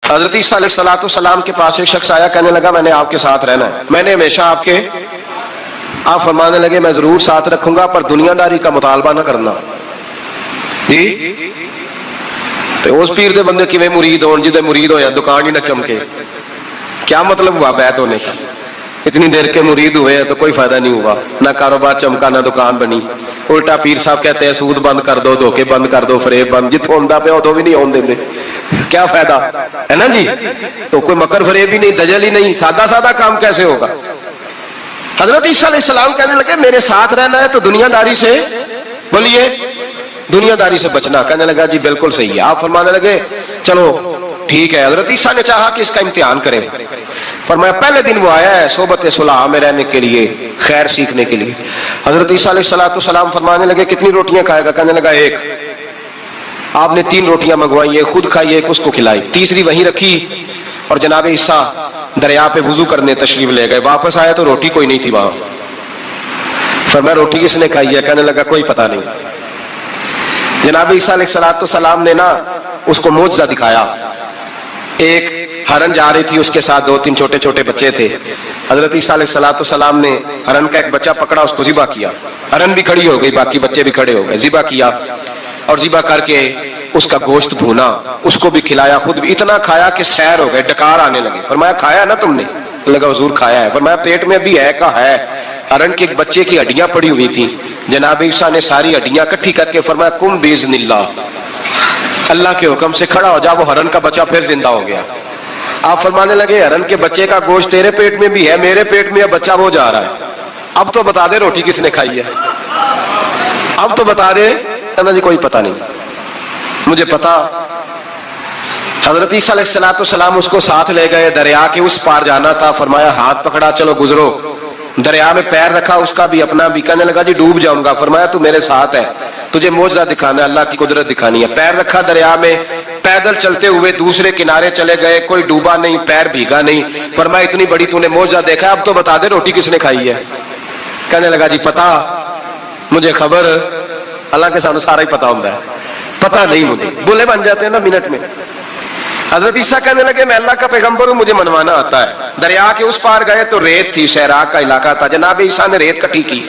حضرت عیسیٰ علیہ السلام کے پاس ایک شخص آیا، کہنے لگا میں نے آپ کے ساتھ رہنا ہے، میں نے ہمیشہ آپ فرمانے لگے میں ضرور ساتھ رکھوں گا پر دنیا داری کا مطالبہ نہ کرنا جی۔ تو اس پیر دے بندے کیویں مرید ہون جدے مرید ہویا دکان ہی نہ چمکے، کیا مطلب ہوا بیعت ہونے کا؟ اتنی دیر کے مرید ہوئے تو کوئی فائدہ نہیں ہوا، نہ کاروبار چمکا نہ دکان بنی، الٹا پیر صاحب کہتے ہیں سود بند کر دو، دھوکے بند کر دو، فریب بند، جتوں ہوندا پیا ادوں بھی نہیں ہون دیندے، کیا فائدہ ہے نا جی؟ تو کوئی مکر فریب ہی نہیں، دجل ہی نہیں، سادہ کام کیسے ہوگا؟ حضرت عیسیٰ علیہ السلام کہنے لگے میرے ساتھ رہنا ہے تو دنیا داری سے، بولیے دنیا داری سے بچنا۔ کہنے لگا جی بالکل صحیح ہے۔ آپ فرمانے لگے چلو ٹھیک ہے۔ حضرت عیسیٰ نے چاہا کہ اس کا امتحان کریں، فرمایا پہلے دن وہ آیا ہے صحبت صلح میں رہنے کے لیے، خیر سیکھنے کے لیے۔ حضرت عیسیٰ علیہ السلام فرمانے لگے کتنی روٹیاں کھائے گا؟ کہنے لگا ایک۔ آپ نے 3 روٹیاں منگوائی، ایک خود کھائی، ایک اس کو کھلائی، تیسری وہیں رکھی اور جناب عیسیٰ دریا پہ وضو کرنے تشریف لے گئے۔ واپس آیا تو روٹی کوئی نہیں تھی وہاں۔ فرمایا روٹی کس نے کھائی ہے؟ کہنے لگا کوئی پتہ نہیں۔ جناب عیسیٰ علیہ السلام نے نا اس کو معجزہ دکھایا، ایک ہرن جا رہی تھی، اس کے ساتھ 2-3 چھوٹے چھوٹے بچے تھے۔ حضرت عیسیٰ علیہ السلام نے ہرن کا ایک بچہ پکڑا، اس کو ذبح کیا، ہرن بھی کھڑی ہو گئی، باقی بچے بھی کھڑے ہو گئے، ذبح کیا اور ذبح کر کے اس کا گوشت بھونا، اس کو بھی کھلایا، خود بھی اتنا کھایا کہ سیر ہو گئے، ڈکار آنے لگے۔ فرمایا کھایا نا تم نے؟ لگا حضور کھایا ہے۔ فرمایا پیٹ میں بھی ہے کا ہے؟ ہرن کے ایک بچے کی ہڈیاں پڑی ہوئی تھیں، جناب عیسیٰ نے ساری ہڈیاں اکٹھی کر کے فرمایا کم باذن اللہ، اللہ کے حکم سے کھڑا ہو جا۔ وہ ہرن کا بچہ پھر زندہ ہو گیا۔ آپ فرمانے لگے ہرن کے بچے کا گوشت تیرے پیٹ میں بھی ہے، میرے پیٹ میں بچہ وہ جا رہا ہے، اب تو بتا دے روٹی کس نے کھائی ہے، اب تو بتا دے۔ کہنا جی کوئی پتہ نہیں مجھے پتا۔ حضرت عیسیٰ علیہ السلام اس کو ساتھ لے گئے، دریا کے اس پار جانا تھا، فرمایا ہاتھ پکڑا چلو گزرو۔ دریا میں پیر رکھا، اس کا بھی اپنا بھی، کہنے لگا جی ڈوب جاؤں گا۔ فرمایا تو میرے ساتھ ہے، تجھے معجزہ دکھانا ہے، اللہ کی قدرت دکھانی ہے۔ پیر رکھا دریا میں، پیدل چلتے ہوئے دوسرے کنارے چلے گئے، کوئی ڈوبا نہیں، پیر بھیگا نہیں۔ فرمایا اتنی بڑی تو نے معجزہ دیکھا، اب تو بتا دے روٹی کس نے کھائی ہے؟ کہنے لگا جی پتا مجھے خبر، اللہ کے سامنے سارا ہی پتا ہوتا ہے، پتا نہیں مجھے، بولے بن جاتے ہیں نا منٹ میں۔ حضرت عیسیٰ کہنے لگے میں اللہ کا پیغمبر ہوں، مجھے منوانا آتا ہے۔ دریا کے اس پار گئے تو ریت تھی، صحرا کا علاقہ تھا، جناب عیسیٰ نے ریت کٹھی کی،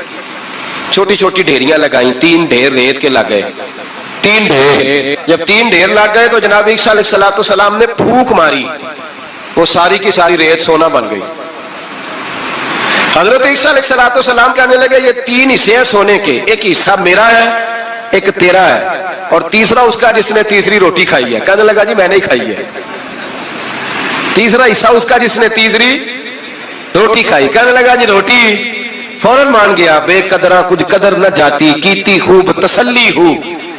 چھوٹی چھوٹی ڈھیریاں لگائیں، 3 ڈھیر ریت کے لگ گئے، 3 ڈھیر۔ جب 3 ڈھیر لگ گئے تو جناب عیسیٰ علیہ السلام نے پھونک ماری، وہ ساری کی ساری ریت سونا بن گئی۔ حضرت عیسیٰ علیہ السلام کہنے لگے یہ 3 حصے ہیں سونے کے، ایک حصہ میرا ہے، ایک تیرا ہے، اور تیسرا اس کا جس نے تیسری روٹی کھائی ہے۔ کہنے لگا جی میں نہیں کھائی ہے۔ تیسرا حصہ اس کا جس نے تیسری روٹی کھائی۔ کہنے لگا جی روٹی، فوراً مان گیا، بے قدرہ کچھ قدر نہ جاتی، کیتی خوب تسلی ہو،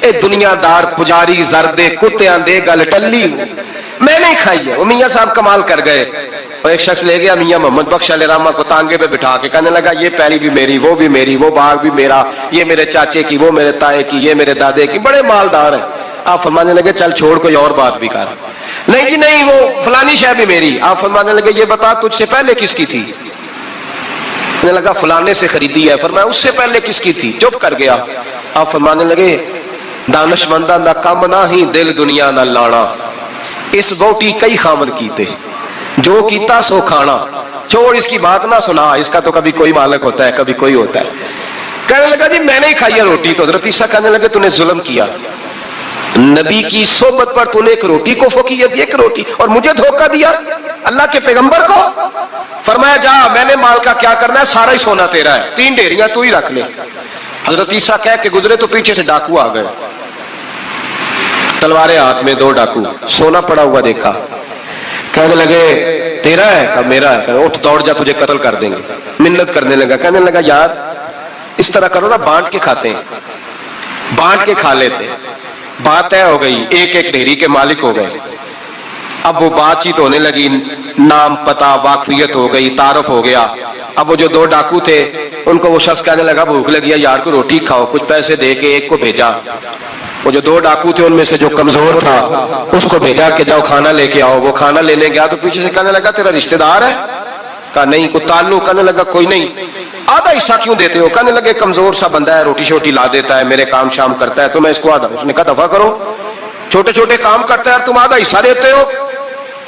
اے دنیا دار پجاری زردے کتیاں دے گل ٹلی ہو، میں نہیں کھائی ہے۔ وہ میاں صاحب کمال کر گئے، اور ایک شخص لے گیا میاں محمد بخش علیہ رحمہ کو تانگے پہ بٹھا کے، کہنے لگا یہ پیری بھی میری، وہ بھی میری، وہ باغ بھی میرا، یہ میرے چاچے کی، وہ میرے تائے کی، یہ میرے دادے کی، بڑے مالدار ہیں۔ آپ فرمانے لگے چل چھوڑ کوئی اور بات بھی کر۔ نہیں جی نہیں، وہ فلانی شے بھی میری۔ آپ فرمانے لگے یہ بتا تجھ سے پہلے کس کی تھی؟ کہنے لگا فلانے سے خریدی ہے۔ فرمایا اس سے پہلے کس کی تھی؟ چپ کر گیا۔ آپ فرمانے لگے دانش منداں دا کم نہ ہی دل دنیا نہ لانا، اس بوٹی کئی خامر کیتے، جو کیتا سو کھانا، چھوڑ اس کی بات نہ سنا، اس کا تو کبھی کوئی مالک ہوتا ہے کبھی کوئی ہوتا ہے۔ کہنے لگا جی میں نہیں کھائی ہے روٹی۔ تو حضرت عیسیٰ کہنے لگے تو نے ظلم کیا، نبی کی صحبت پر تو نے ایک روٹی کو فوقیت دی، ایک روٹی، اور مجھے دھوکہ دیا اللہ کے پیغمبر کو۔ فرمایا جا میں نے مال کا کیا کرنا ہے، سارا ہی سونا تیرا ہے، 3 ڈھیریاں تو ہی رکھ لے۔ حضرت عیسیٰ کہہ کے گزرے تو پیچھے سے ڈاکو آ گئے، تلواریں ہاتھ میں، 2 ڈاکو، سونا پڑا ہوا دیکھا، کہنے لگے تیرا ہے؟ کہ میرا ہے۔ کہ اٹھ دوڑ جا تجھے قتل کر دیں گے۔ منت کرنے لگا، کہنے لگا یار اس طرح کرو نا، بانٹ کے کھاتے ہیں، بانٹ کے کھا لیتے ہیں۔ بات طے ہو گئی، ایک ایک ڈھیری کے مالک ہو گئے۔ اب وہ بات چیت ہونے لگی، نام پتہ واقفیت ہو گئی، تعارف ہو گیا۔ اب وہ جو 2 ڈاکو تھے ان کو وہ شخص کہنے لگا بھوک لگی ہے یار کو روٹی کھاؤ، کچھ پیسے دے کے ایک کو بھیجا۔ وہ جو 2 ڈاکو تھے ان میں سے جو کمزور تھا اس کو بھیجا کہ جاؤ کھانا لے کے آؤ۔ وہ کھانا لینے گیا تو پیچھے سے کہنے لگا تیرا رشتہ دار ہے؟ کہا نہیں، کوئی تعلق؟ کہنے لگا کوئی نہیں۔ آدھا حصہ کیوں دیتے ہو؟ کہنے لگے کمزور سا بندہ ہے، روٹی شوٹی لا دیتا ہے، میرے کام شام کرتا ہے، تو میں اس کو آدھا۔ اس نے کہا دفع کرو، چھوٹے چھوٹے کام کرتا ہے تم آدھا حصہ دیتے ہو؟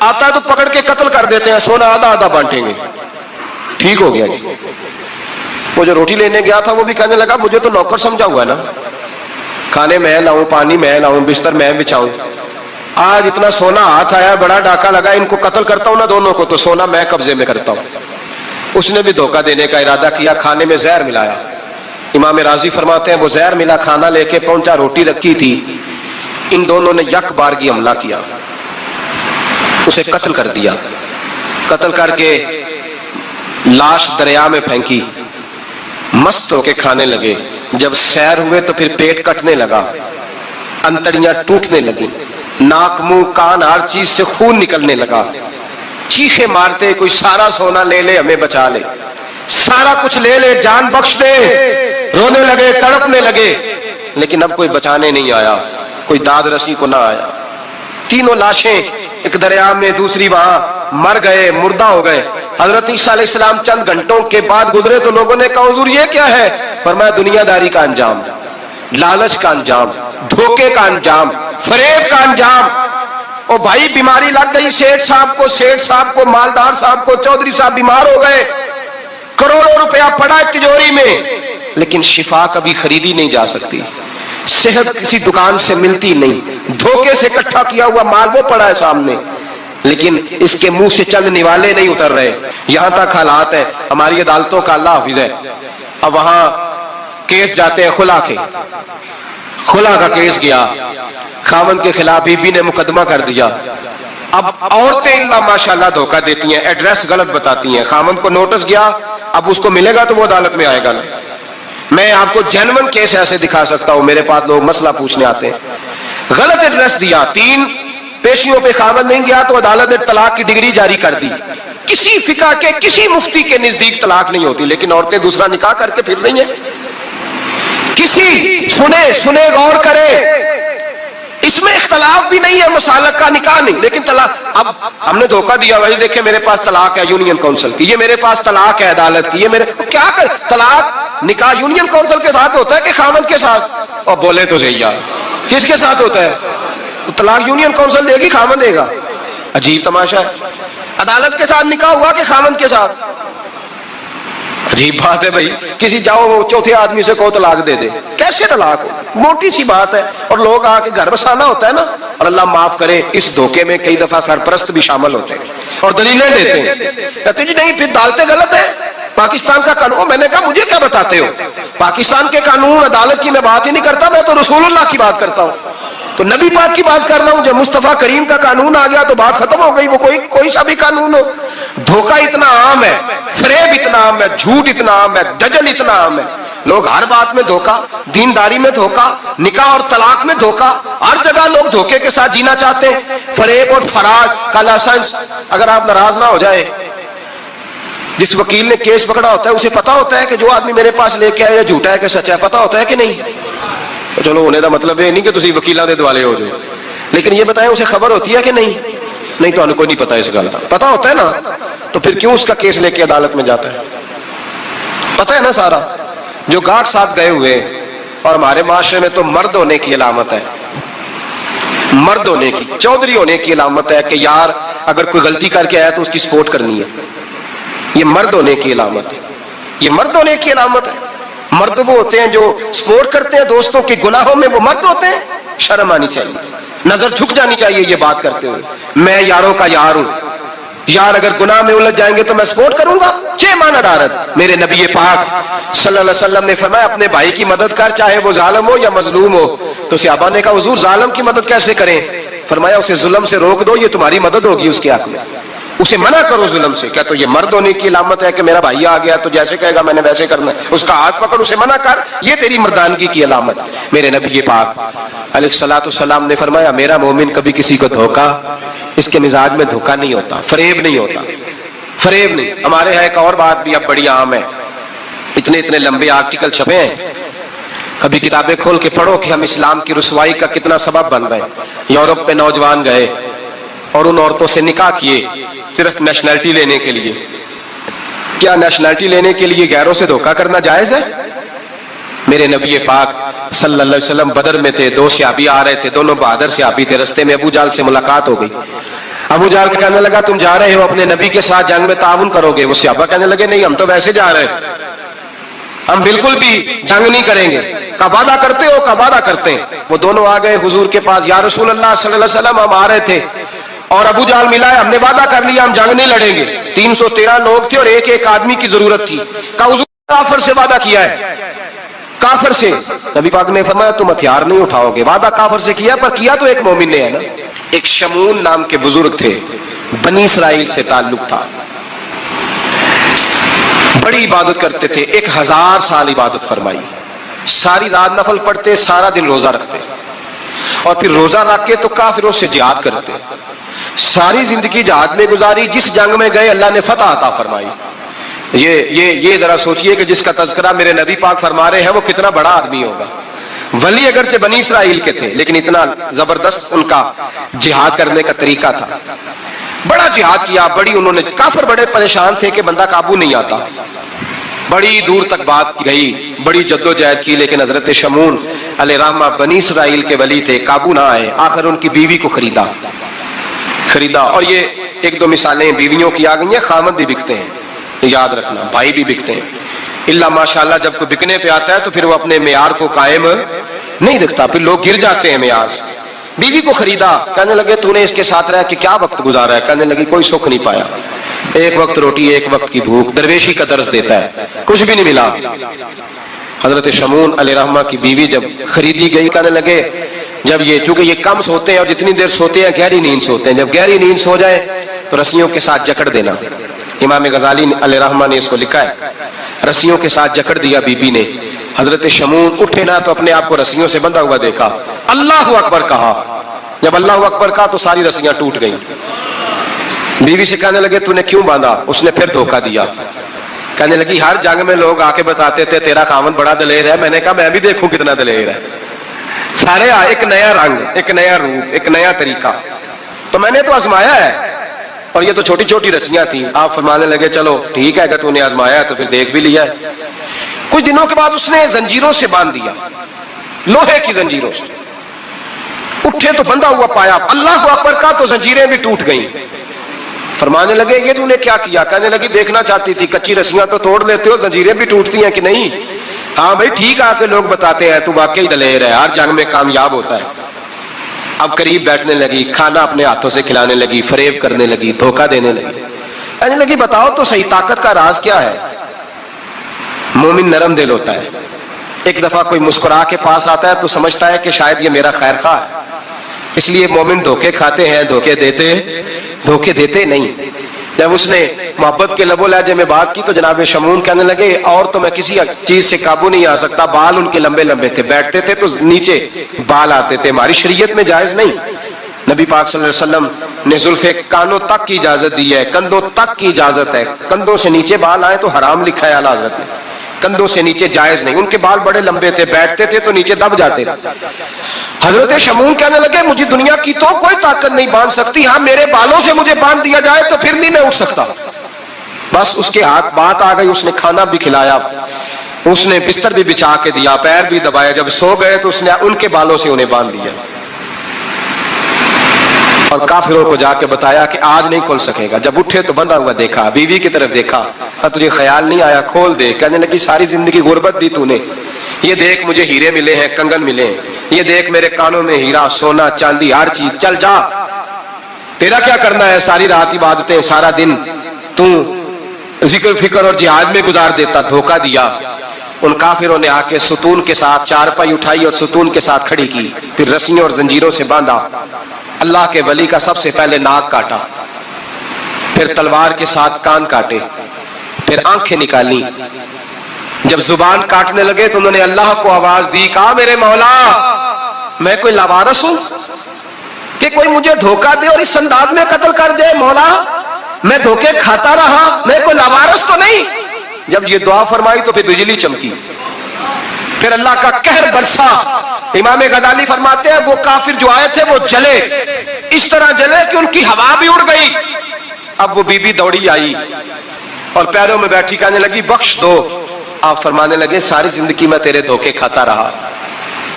آتا ہے تو پکڑ کے قتل کر دیتے ہیں, سونا آدھا آدھا بانٹیں گے. ٹھیک ہو گیا جی. وہ جو روٹی لینے گیا تھا وہ بھی کہنے لگا مجھے تو نوکر سمجھا ہوا ہے نا, کھانے میں لاؤں, پانی میں لاؤں, بستر میں بچھاؤں. آج اتنا سونا ہاتھ آیا, بڑا ڈاکہ لگا, ان کو قتل کرتا ہوں نا دونوں کو, تو سونا میں قبضے میں کرتا ہوں. اس نے بھی دھوکہ دینے کا ارادہ کیا, کھانے میں زہر ملایا. امام راضی فرماتے ہیں وہ زہر ملا کھانا لے کے پہنچا, روٹی رکھی تھی, ان دونوں نے یک بارگی حملہ کیا, اسے قتل کر دیا. قتل کر کے لاش دریا میں پھینکی, مست ہو کے کھانے لگے. جب سیر ہوئے تو پھر پیٹ کٹنے لگا, انتڑیاں ٹوٹنے لگی, ناک منہ کان ہر چیز سے خون نکلنے لگا. چیخے مارتے کوئی سارا سونا لے لے ہمیں بچا لے, سارا کچھ لے لے جان بخش دے. رونے لگے, تڑپنے لگے, لیکن اب کوئی بچانے نہیں آیا, کوئی داد رسی کو نہ آیا. تینوں لاشیں ایک دریا میں, دوسری وہاں, مر گئے, مردہ ہو گئے. حضرت عیسیٰ علیہ السلام چند گھنٹوں کے بعد گزرے تو لوگوں نے کہا حضور یہ کیا ہے؟ فرمایا دنیا داری کا انجام, لالچ کا انجام, دھوکے کا انجام, فریب کا انجام. او بھائی بیماری لگ گئی سیٹھ صاحب کو, مالدار صاحب کو, چودھری صاحب بیمار ہو گئے, کروڑوں روپیہ پڑا ہے تجوری میں, لیکن شفا کبھی خریدی نہیں جا سکتی, صحت کسی دکان سے ملتی نہیں, دھوکے سے اکٹھا کیا ہوا مال وہ پڑا ہے سامنے, لیکن اس کے منہ سے چند نوالے نہیں اتر رہے. یہاں تک حالات ہے. ہماری عدالتوں کا اللہ حافظ ہے, اب وہاں کیس جاتے ہیں خلا کا کیس گیا, خاوند کے خلاف بی بی نے مقدمہ کر دیا. اب عورتیں اللہ ماشاءاللہ دھوکہ دیتی ہیں, ایڈریس غلط بتاتی ہیں. خاوند کو نوٹس گیا, اب اس کو ملے گا تو وہ عدالت میں آئے گا نا. میں آپ کو جینون کیس ایسے دکھا سکتا ہوں, میرے پاس لوگ مسئلہ پوچھنے آتے ہیں. غلط ایڈریس دیا, 3 پیشیوں پہ خاوند نہیں گیا تو عدالت نے طلاق کی ڈگری جاری کر دی. کسی فقہ کے کسی مفتی کے نزدیک طلاق نہیں ہوتی, لیکن عورتیں دوسرا نکاح کر کے پھر رہی ہیں. کسی سنے غور کرے, اس میں اختلاف بھی نہیں ہے, مسالک کا نکاح نہیں, لیکن طلاق. اب ہم نے دھوکہ دیا, بھائی دیکھیں میرے پاس طلاق ہے یونین کونسل کی, یہ میرے پاس طلاق ہے عدالت کی, یہ میرے کیا کر. طلاق نکاح یونین کونسل کے ساتھ ہوتا ہے کہ خاوند کے ساتھ؟ اور بولے تو صحیح یار, کس کے ساتھ ہوتا ہے؟ تو طلاق یونین کونسل دے گی, خاوند دے گا؟ عجیب تماشا ہے. عدالت کے ساتھ نکاح ہوا کہ خاوند کے ساتھ؟ عجیب بات ہے بھائی. کسی جاؤ چوتھے آدمی سے کو طلاق دے دے, کیسے طلاق ہو؟ موٹی سی بات ہے. اور لوگ آ کے گھر بسانا ہوتا ہے نا, اور اللہ معاف کرے اس دھوکے میں کئی دفعہ سرپرست بھی شامل ہوتے ہیں اور دلیلیں دیتے ہیں, کہتے جی نہیں پھر دالتے غلط ہے, پاکستان کا قانون. میں نے کہا مجھے کیا بتاتے ہو, پاکستان کے قانون عدالت کی میں بات ہی نہیں کرتا, میں تو رسول اللہ کی بات کرتا ہوں, تو نبی پاک کی بات کر رہا ہوں. جب مصطفیٰ کریم کا قانون آ گیا تو بات ختم ہو گئی, وہ کوئی سا بھی قانون ہو. دھوکہ اتنا عام ہے, فریب اتنا عام ہے, جھوٹ اتنا عام ہے, دجل اتنا عام ہے. لوگ ہر بات میں دھوکہ, دینداری میں دھوکہ, نکاح اور طلاق میں دھوکہ, ہر جگہ لوگ دھوکے کے ساتھ جینا چاہتے ہیں. فریب اور فراڈ کا لائسنس. اگر آپ ناراض نہ ہو جائے, جس وکیل نے کیس پکڑا ہوتا ہے اسے پتا ہوتا ہے کہ جو آدمی میرے پاس لے کے آیا جھوٹا ہے کہ سچا ہے, پتا ہوتا ہے کہ نہیں؟ چلو ہونے کا مطلب یہ نہیں کہ تسی وکیلاں دے دوالے ہو جائے, لیکن یہ بتائیں اسے خبر ہوتی ہے کہ نہیں؟ نہیں تو کوئی نہیں پتا اس گل کا. پتا ہوتا ہے نا, تو پھر کیوں اس کا کیس لے کے عدالت میں جاتا ہے؟ پتا ہے نا سارا. جو گاہک ساتھ گئے ہوئے, اور ہمارے معاشرے میں تو مرد ہونے کی علامت ہے, مرد ہونے کی, چودھری ہونے کی علامت ہے کہ یار اگر کوئی غلطی کر کے آیا تو اس کی سپورٹ کرنی ہے. یہ مرد ہونے کی علامت ہے, یہ مرد ہونے کی علامت ہے. مرد وہ ہوتے ہیں جو سپورٹ کرتے ہیں دوستوں کے گناہوں میں, وہ مرد ہوتے ہیں. شرم آنی چاہیے, نظر جھک جانی چاہیے یہ بات کرتے ہوئے. میں یاروں کا یار ہوں, یار اگر گناہ میں الجھ جائیں گے تو میں سپورٹ کروں گا. چھ مان عدالت. میرے نبی پاک صلی اللہ علیہ وسلم نے فرمایا اپنے بھائی کی مدد کر, چاہے وہ ظالم ہو یا مظلوم ہو. تو صحابہ نے کہا حضور ظالم کی مدد کیسے کریں؟ فرمایا اسے ظلم سے روک دو, یہ تمہاری مدد ہوگی اس کے حق میں. اسے منع کرو ظلم سے. کیا تو یہ مرد ہونے کی علامت ہے کہ میرا بھائی آ گیا تو جیسے کہے گا میں نے ویسے کرنا ہے؟ اس کا ہاتھ پکڑ, اسے منع کر, یہ تیری مردانگی کی علامت. میرے نبی پاک علیہ الصلوۃ والسلام نے فرمایا میرا مومن کبھی کسی کو دھوکا, اس کے مزاج میں دھوکا نہیں ہوتا, فریب نہیں ہوتا, فریب نہیں. ہمارے یہاں ایک اور بات بھی اب بڑی عام ہے, اتنے لمبے آرٹیکل چھپے ہیں, کبھی کتابیں کھول کے پڑھو کہ ہم اسلام کی رسوائی کا کتنا سبب بن رہے ہیں. یورپ میں نوجوان گئے اور ان عورتوں سے نکاح کیے صرف نیشنلٹی لینے کے لیے. کیا نیشنلٹی لینے کے لیے غیروں سے دھوکہ کرنا جائز ہے؟ میرے نبی پاک صلی اللہ علیہ وسلم بدر میں تھے, 2 صحابی آ رہے تھے, دونوں بہادر صحابی تھے. رستے میں ابو جہل سے ملاقات ہو گئی. ابو جہل کہنے لگا تم جا رہے ہو اپنے نبی کے ساتھ جنگ میں تعاون کرو گے؟ وہ صحابہ کہنے لگے نہیں، ہم تو ویسے جا رہے ہیں، ہم بالکل بھی جنگ نہیں کریں گے۔ کا وعدہ کرتے ہو؟ کا وعدہ کرتے ہیں۔ وہ دونوں آ گئے حضور کے پاس، یا رسول اللہ صلی اللہ علیہ وسلم ہم آ رہے تھے اور ابو جہل ملا ہے، ہم نے وعدہ کر لیا ہم جنگ نہیں لڑیں گے۔ 313 لوگ تھے اور ایک ایک آدمی کی ضرورت تھی۔ کہا حضور کافر سے وعدہ کیا ہے، کافر سے۔ نبی پاک نے فرمایا تم ہتھیار نہیں اٹھاؤ گے، وعدہ کافر سے کیا پر کیا تو ایک مومن نے ہے نا۔ ایک شمون نام کے بزرگ تھے، بنی اسرائیل سے تعلق تھا، بڑی عبادت کرتے تھے، 1000 سال عبادت فرمائی، ساری رات نفل پڑھتے، سارا دن روزہ رکھتے اور پھر روزہ رکھ کے تو کافروں سے جہاد کرتے، ساری زندگی جہاد میں گزاری، جس جنگ میں گئے اللہ نے فتح عطا فرمائی۔ یہ ذرا سوچئے کہ جس کا تذکرہ میرے نبی پاک فرما رہے ہیں وہ کتنا بڑا آدمی ہوگا۔ ولی اگرچہ بنی اسرائیل کے تھے لیکن اتنا زبردست ان کا جہاد کرنے کا طریقہ تھا، بڑا جہاد کیا، بڑی انہوں نے، کافر بڑے پریشان تھے کہ بندہ قابو نہیں آتا، بڑی دور تک بات گئی، بڑی جدوجہد کی، لیکن حضرت شمون علیہ رحمہ بنی اسرائیل کے ولی تھے، قابو نہ آئے، آخر ان کی بیوی کو خریدا۔ اور یہ ایک دو مثالیں بیویوں کی آ گئی ہیں، خامد بھی بکتے ہیں، یاد رکھنا، بھائی بھی بکتے ہیں، اللہ ماشاءاللہ جب کوئی بکنے پہ آتا ہے تو پھر وہ اپنے معیار کو قائم نہیں رکھتا، پھر لوگ گر جاتے ہیں معیار سے۔ بیوی کو خریدا، کہنے لگے تو نے اس کے ساتھ رہ کے کیا وقت گزارا ہے؟ کہنے لگی کوئی سکھ نہیں پایا، ایک وقت روٹی ایک وقت کی بھوک، درویشی کا درس دیتا ہے، کچھ بھی نہیں ملا۔ حضرت شمون علیہ رحمہ کی بیوی جب خریدی گئی، کہنے لگے جب یہ چونکہ یہ کم سوتے ہیں اور جتنی دیر سوتے ہیں گہری نیند سوتے ہیں، جب گہری نیند سو جائے تو رسیوں کے ساتھ جکڑ دینا۔ امام غزالی علیہ رحمہ نے اس کو لکھا ہے، رسیوں کے ساتھ جکڑ دیا بیوی نے۔ حضرت شمون اٹھے نہ تو اپنے آپ کو رسیوں سے بندھا ہوا دیکھا، اللہ اکبر کہا، جب اللہ اکبر کہا تو ساری رسیاں ٹوٹ گئیں۔ بیوی سے کہنے لگے تو نے کیوں باندھا؟ اس نے پھر دھوکہ دیا، کہنے لگی ہر جنگ میں لوگ آ کے بتاتے تھے تیرا خاوند بڑا دلیر ہے، میں نے کہا میں بھی دیکھوں کتنا دلیر ہے۔ سارے ایک نیا رنگ، ایک نیا روپ، ایک نیا طریقہ، تو میں نے تو آزمایا ہے، اور یہ تو چھوٹی چھوٹی رسیاں تھیں۔ آپ فرمانے لگے چلو ٹھیک ہے، اگر تو نے آزمایا ہے تو پھر دیکھ بھی لیا ہے۔ کچھ دنوں کے بعد اس نے زنجیروں سے باندھ دیا، لوہے کی زنجیروں سے، اٹھے تو بندھا ہوا پایا، اللہ اکبر کہا تو زنجیریں بھی ٹوٹ گئیں۔ فرمانے لگے یہ تو نے کیا کیا؟ کہنے لگی دیکھنا چاہتی تھی، کچی رسیاں تو توڑ لیتے ہو، زنجیریں بھی ٹوٹتی ہیں کہ نہیں؟ ہاں بھائی ٹھیک آ کے لوگ بتاتے ہیں تو واقعی دلیر ہے، ہر جنگ میں کامیاب ہوتا ہے۔ اب قریب بیٹھنے لگی، کھانا اپنے ہاتھوں سے کھلانے لگی، فریب کرنے لگی، دھوکہ دینے لگی۔ کہنے لگی بتاؤ تو صحیح طاقت کا راز کیا ہے؟ مومن نرم دل ہوتا ہے، ایک دفعہ کوئی مسکرا کے پاس آتا ہے تو سمجھتا ہے کہ شاید یہ میرا خیر خواہ ہے، اس لیے مومن دھوکے کھاتے ہیں، دھوکے دیتے نہیں۔ جب اس نے محبت کے لب و لہجے میں بات کی تو جناب شمون کہنے لگے اور تو میں کسی چیز سے قابو نہیں آ سکتا، بال ان کے لمبے لمبے تھے، بیٹھتے تھے تو نیچے بال آتے تھے، ہماری شریعت میں جائز نہیں۔ نبی پاک صلی اللہ علیہ وسلم نے زلفے کانوں تک کی اجازت دی ہے، کندھوں تک کی اجازت ہے، کندھوں سے نیچے بال آئے تو حرام لکھا ہے اعلیٰ حضرت نے، کندھوں سے نیچے جائز نہیں۔ ان کے بال بڑے لمبے تھے، بیٹھتے تھے تو نیچے دب جاتے تھے۔ حضرت شمون کہنے لگے مجھے دنیا کی تو کوئی طاقت نہیں باندھ سکتی، ہاں میرے بالوں سے مجھے باندھ دیا جائے تو پھر نہیں میں اٹھ سکتا۔ بس اس کے ہاتھ بات آ گئی، اس نے کھانا بھی کھلایا، اس نے بستر بھی بچھا کے دیا، پیر بھی دبایا، جب سو گئے تو اس نے ان کے بالوں سے انہیں باندھ دیا اور کافروں کو جا کے بتایا کہ آج نہیں کھل سکے گا۔ جب اٹھے تو بندھا ہوا دیکھا، بیوی کی طرف دیکھا، تجھے خیال نہیں آیا کھول دے؟ کہنے لگی ساری زندگی غربت دی تو نے، یہ دیکھ مجھے ہیرے ملے ہیں، کنگن ملے ہیں، یہ دیکھ میرے کانوں میں ہیرا سونا چاندی ہر چیز، چل جا، تیرا کیا کرنا ہے؟ ساری رات عبادتیں، سارا دن تو ذکر فکر اور جہاد میں گزار دیتا۔ دھوکہ دیا۔ ان کافروں نے آ کے ستون کے ساتھ چارپائی اٹھائی اور ستون کے ساتھ کھڑی کی، پھر رسیوں اور زنجیروں سے باندھا۔ اللہ کے ولی کا سب سے پہلے ناک کاٹا، پھر تلوار کے ساتھ کان کاٹے، پھر آنکھیں نکالی۔ جب زبان کاٹنے لگے تو انہوں نے اللہ کو آواز دی، کہا میرے مولا میں کوئی لاوارث ہوں کہ کوئی مجھے دھوکہ دے اور اس انداز میں قتل کر دے؟ مولا میں دھوکے کھاتا رہا، میں کوئی لاوارث تو نہیں؟ جب یہ دعا فرمائی تو پھر بجلی چمکی، پھر اللہ کا قہر برسا۔ امام غزالی فرماتے ہیں وہ کافر جو آئے تھے وہ جلے، اس طرح جلے کہ ان کی ہوا بھی اڑ گئی۔ اب وہ بی بی دوڑی آئی اور پیروں میں بیٹھی، کہنے لگی بخش دو۔ آپ فرمانے لگے ساری زندگی میں تیرے دھوکے کھاتا رہا،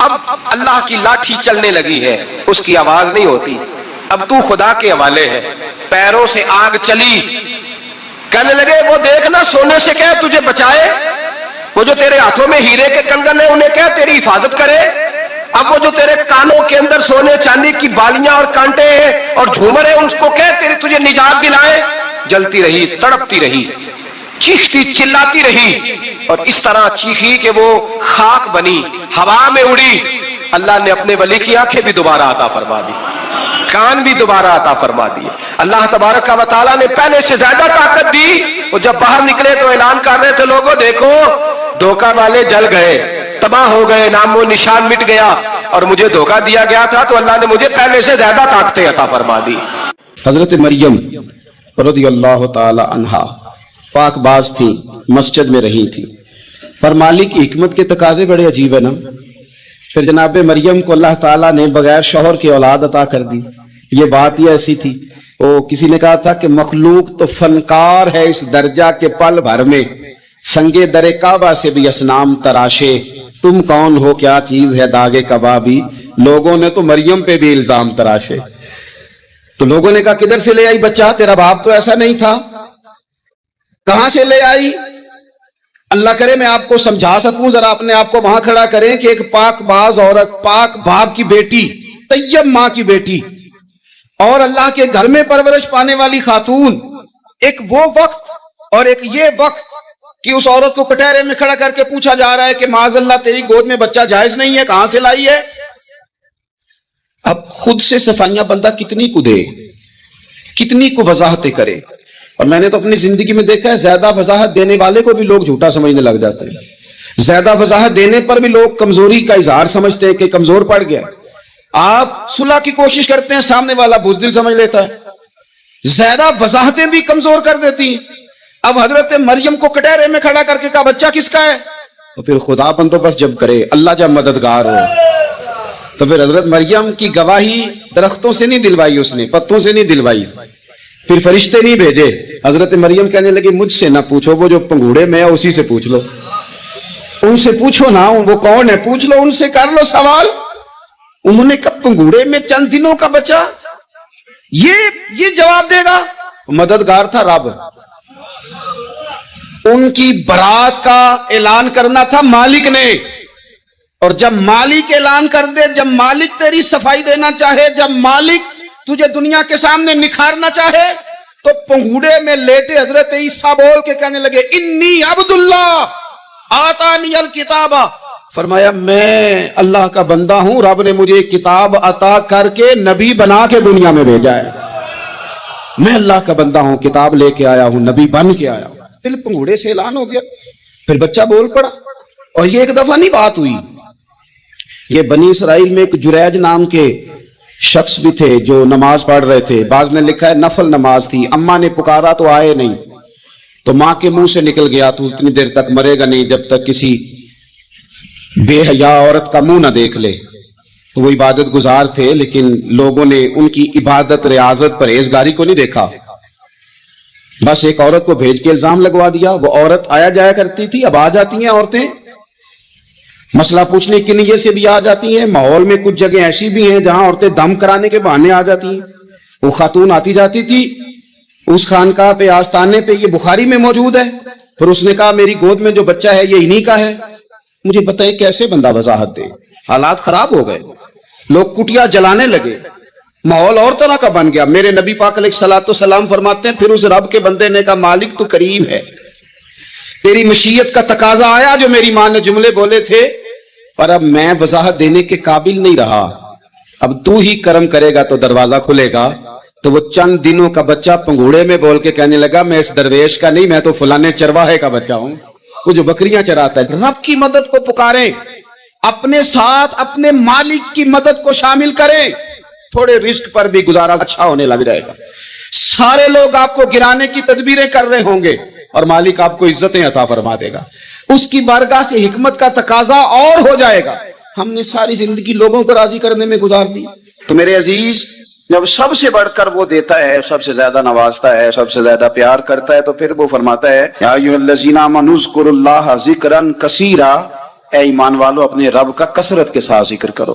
اب اللہ کی لاٹھی چلنے لگی ہے، اس کی آواز نہیں ہوتی، اب تو خدا کے حوالے ہے. پیروں سے آگ چلی. کہنے لگے وہ دیکھنا سونے سے کہہ تجھے بچائے, وہ جو تیرے ہاتھوں میں ہیرے کے کنگن ہیں انہیں کہہ تیری حفاظت کرے, اب وہ جو تیرے کانوں کے اندر سونے چاندی کی بالیاں اور کانٹے ہیں اور جھومر ہیں ان کو کہہ تجھے نجات دلائے. جلتی رہی, تڑپتی رہی, چیختی چلاتی رہی, اور اس طرح چیخی کہ وہ خاک بنی, ہوا میں اڑی. اللہ نے اپنے ولی کی آنکھیں بھی دوبارہ عطا فرما دی, کان بھی دوبارہ عطا فرما دیے. اللہ تبارک و تعالیٰ نے پہلے سے زیادہ طاقت دی. وہ جب باہر نکلے تو اعلان کر رہے تھے, لوگوں دیکھو دھوکہ والے جل گئے, تباہ ہو گئے, نام و نشان مٹ گیا, اور مجھے دھوکہ دیا گیا تھا تو اللہ نے مجھے پہلے سے زیادہ طاقتیں عطا فرما دی. حضرت مریم رضی اللہ تعالی عنہا پاک باز تھی, مسجد میں رہی تھی, پر مالک کی حکمت کے تقاضے بڑے عجیب ہے نا. پھر جناب مریم کو اللہ تعالیٰ نے بغیر شوہر کی اولاد عطا کر دی. یہ بات ہی ایسی تھی. وہ کسی نے کہا تھا کہ مخلوق تو فنکار ہے اس درجہ کے پل بھر میں سنگے در کعبہ سے بھی اسنام تراشے, تم کون ہو کیا چیز ہے داغے کبابی. لوگوں نے تو مریم پہ بھی الزام تراشے. تو لوگوں نے کہا کدھر سے لے آئی بچہ, تیرا باپ تو ایسا نہیں تھا, کہاں سے لے آئی. اللہ کرے میں آپ کو سمجھا سکوں, ذرا اپنے آپ کو وہاں کھڑا کریں کہ ایک پاک باز عورت, پاک باپ کی بیٹی, طیب ماں کی بیٹی, اور اللہ کے گھر میں پرورش پانے والی خاتون, ایک وہ وقت اور ایک یہ وقت کہ اس عورت کو کٹہرے میں کھڑا کر کے پوچھا جا رہا ہے کہ معاذ اللہ تیری گود میں بچہ جائز نہیں ہے, کہاں سے لائی ہے. اب خود سے صفائیاں بندہ کتنی کو دے, کتنی کو وضاحتیں کرے. اور میں نے تو اپنی زندگی میں دیکھا ہے زیادہ وضاحت دینے والے کو بھی لوگ جھوٹا سمجھنے لگ جاتے ہیں. زیادہ وضاحت دینے پر بھی لوگ کمزوری کا اظہار سمجھتے ہیں کہ کمزور پڑ گیا. آپ صلح کی کوشش کرتے ہیں, سامنے والا بزدل سمجھ لیتا ہے. زیادہ وضاحتیں بھی کمزور کر دیتی ہیں. اب حضرت مریم کو کٹہرے میں کھڑا کر کے کہا بچہ کس کا ہے, تو پھر خدا بندوبست جب کرے, اللہ جب مددگار ہو, تو پھر حضرت مریم کی گواہی درختوں سے نہیں دلوائی, اس نے پتوں سے نہیں دلوائی, پھر فرشتے نہیں بھیجے. حضرت مریم کہنے لگی مجھ سے نہ پوچھو, وہ جو پنگوڑے میں ہے اسی سے پوچھ لو, ان سے پوچھو نا, وہ کون ہے پوچھ لو, ان سے کر لو سوال. انہوں نے کہا پنگوڑے میں چند دنوں کا بچہ, یہ جواب دے گا. مددگار تھا رب, ان کی برات کا اعلان کرنا تھا مالک نے. اور جب مالک اعلان کر دے, جب مالک تیری صفائی دینا چاہے, جب مالک تجھے دنیا کے سامنے نکھارنا چاہے, تو پنگوڑے میں لیٹے حضرت عیسیٰ بول کے کہنے لگے انی عبداللہ آتانی الکتاب. فرمایا میں اللہ کا بندہ ہوں, رب نے مجھے کتاب عطا کر کے نبی بنا کے دنیا میں بھیجا ہے. میں اللہ کا بندہ ہوں, کتاب لے کے آیا ہوں, نبی بن کے آیا ہوں. دل پنگوڑے سے اعلان ہو گیا, پھر بچہ بول پڑا. اور یہ ایک دفعہ نہیں بات ہوئی, یہ بنی اسرائیل میں ایک جریج نام کے شخص بھی تھے جو نماز پڑھ رہے تھے. بعض نے لکھا ہے نفل نماز تھی. اماں نے پکارا تو آئے نہیں, تو ماں کے منہ سے نکل گیا تو اتنی دیر تک مرے گا نہیں جب تک کسی بے حیا عورت کا منہ نہ دیکھ لے. تو وہ عبادت گزار تھے, لیکن لوگوں نے ان کی عبادت, ریاضت, پرہیزگاری کو نہیں دیکھا. بس ایک عورت کو بھیج کے الزام لگوا دیا. وہ عورت آیا جایا کرتی تھی, اب آ جاتی ہیں عورتیں مسئلہ پوچھنے کی نیت سے بھی آ جاتی ہیں. ماحول میں کچھ جگہ ایسی بھی ہیں جہاں عورتیں دم کرانے کے بہانے آ جاتی ہیں. وہ خاتون آتی جاتی تھی اس خانقاہ پہ, آستانے پہ, یہ بخاری میں موجود ہے. پھر اس نے کہا میری گود میں جو بچہ ہے یہ انہی کا ہے. مجھے بتائے کیسے بندہ وضاحت دے. حالات خراب ہو گئے, لوگ کٹیا جلانے لگے, ماحول اور طرح کا بن گیا. میرے نبی پاک علیہ الصلوۃ والسلام فرماتے ہیں پھر اس رب کے بندے نے کہا مالک تو کریم ہے, تیری مشیت کا تقاضا آیا جو میری ماں نے جملے بولے تھے, پر اب میں وضاحت دینے کے قابل نہیں رہا. اب تو ہی کرم کرے گا تو دروازہ کھلے گا. تو وہ چند دنوں کا بچہ پنگوڑے میں بول کے کہنے لگا میں اس درویش کا نہیں, میں تو فلانے چرواہے کا بچہ ہوں, وہ جو بکریاں چراتا ہے. رب کی مدد کو پکاریں, اپنے ساتھ اپنے مالک کی مدد کو شامل کریں, تھوڑے رزق پر بھی گزارا اچھا ہونے لگ جائے گا. سارے لوگ آپ کو گرانے کی تدبیریں کر رہے ہوں گے اور مالک آپ کو عزتیں عطا فرما دے گا. اس کی بارگاہ سے حکمت کا تقاضا اور ہو جائے گا. ہم نے ساری زندگی لوگوں کو راضی کرنے میں گزار دی. تو میرے عزیز, جب سب سے بڑھ کر وہ دیتا ہے, سب سے زیادہ نوازتا ہے, سب سے زیادہ پیار کرتا ہے, تو پھر وہ فرماتا ہے یا ایھا الذین آمنوا اذکروا اللہ ذکرا کثیرا, اے ایمان والو اپنے رب کا کثرت کے ساتھ ذکر کرو.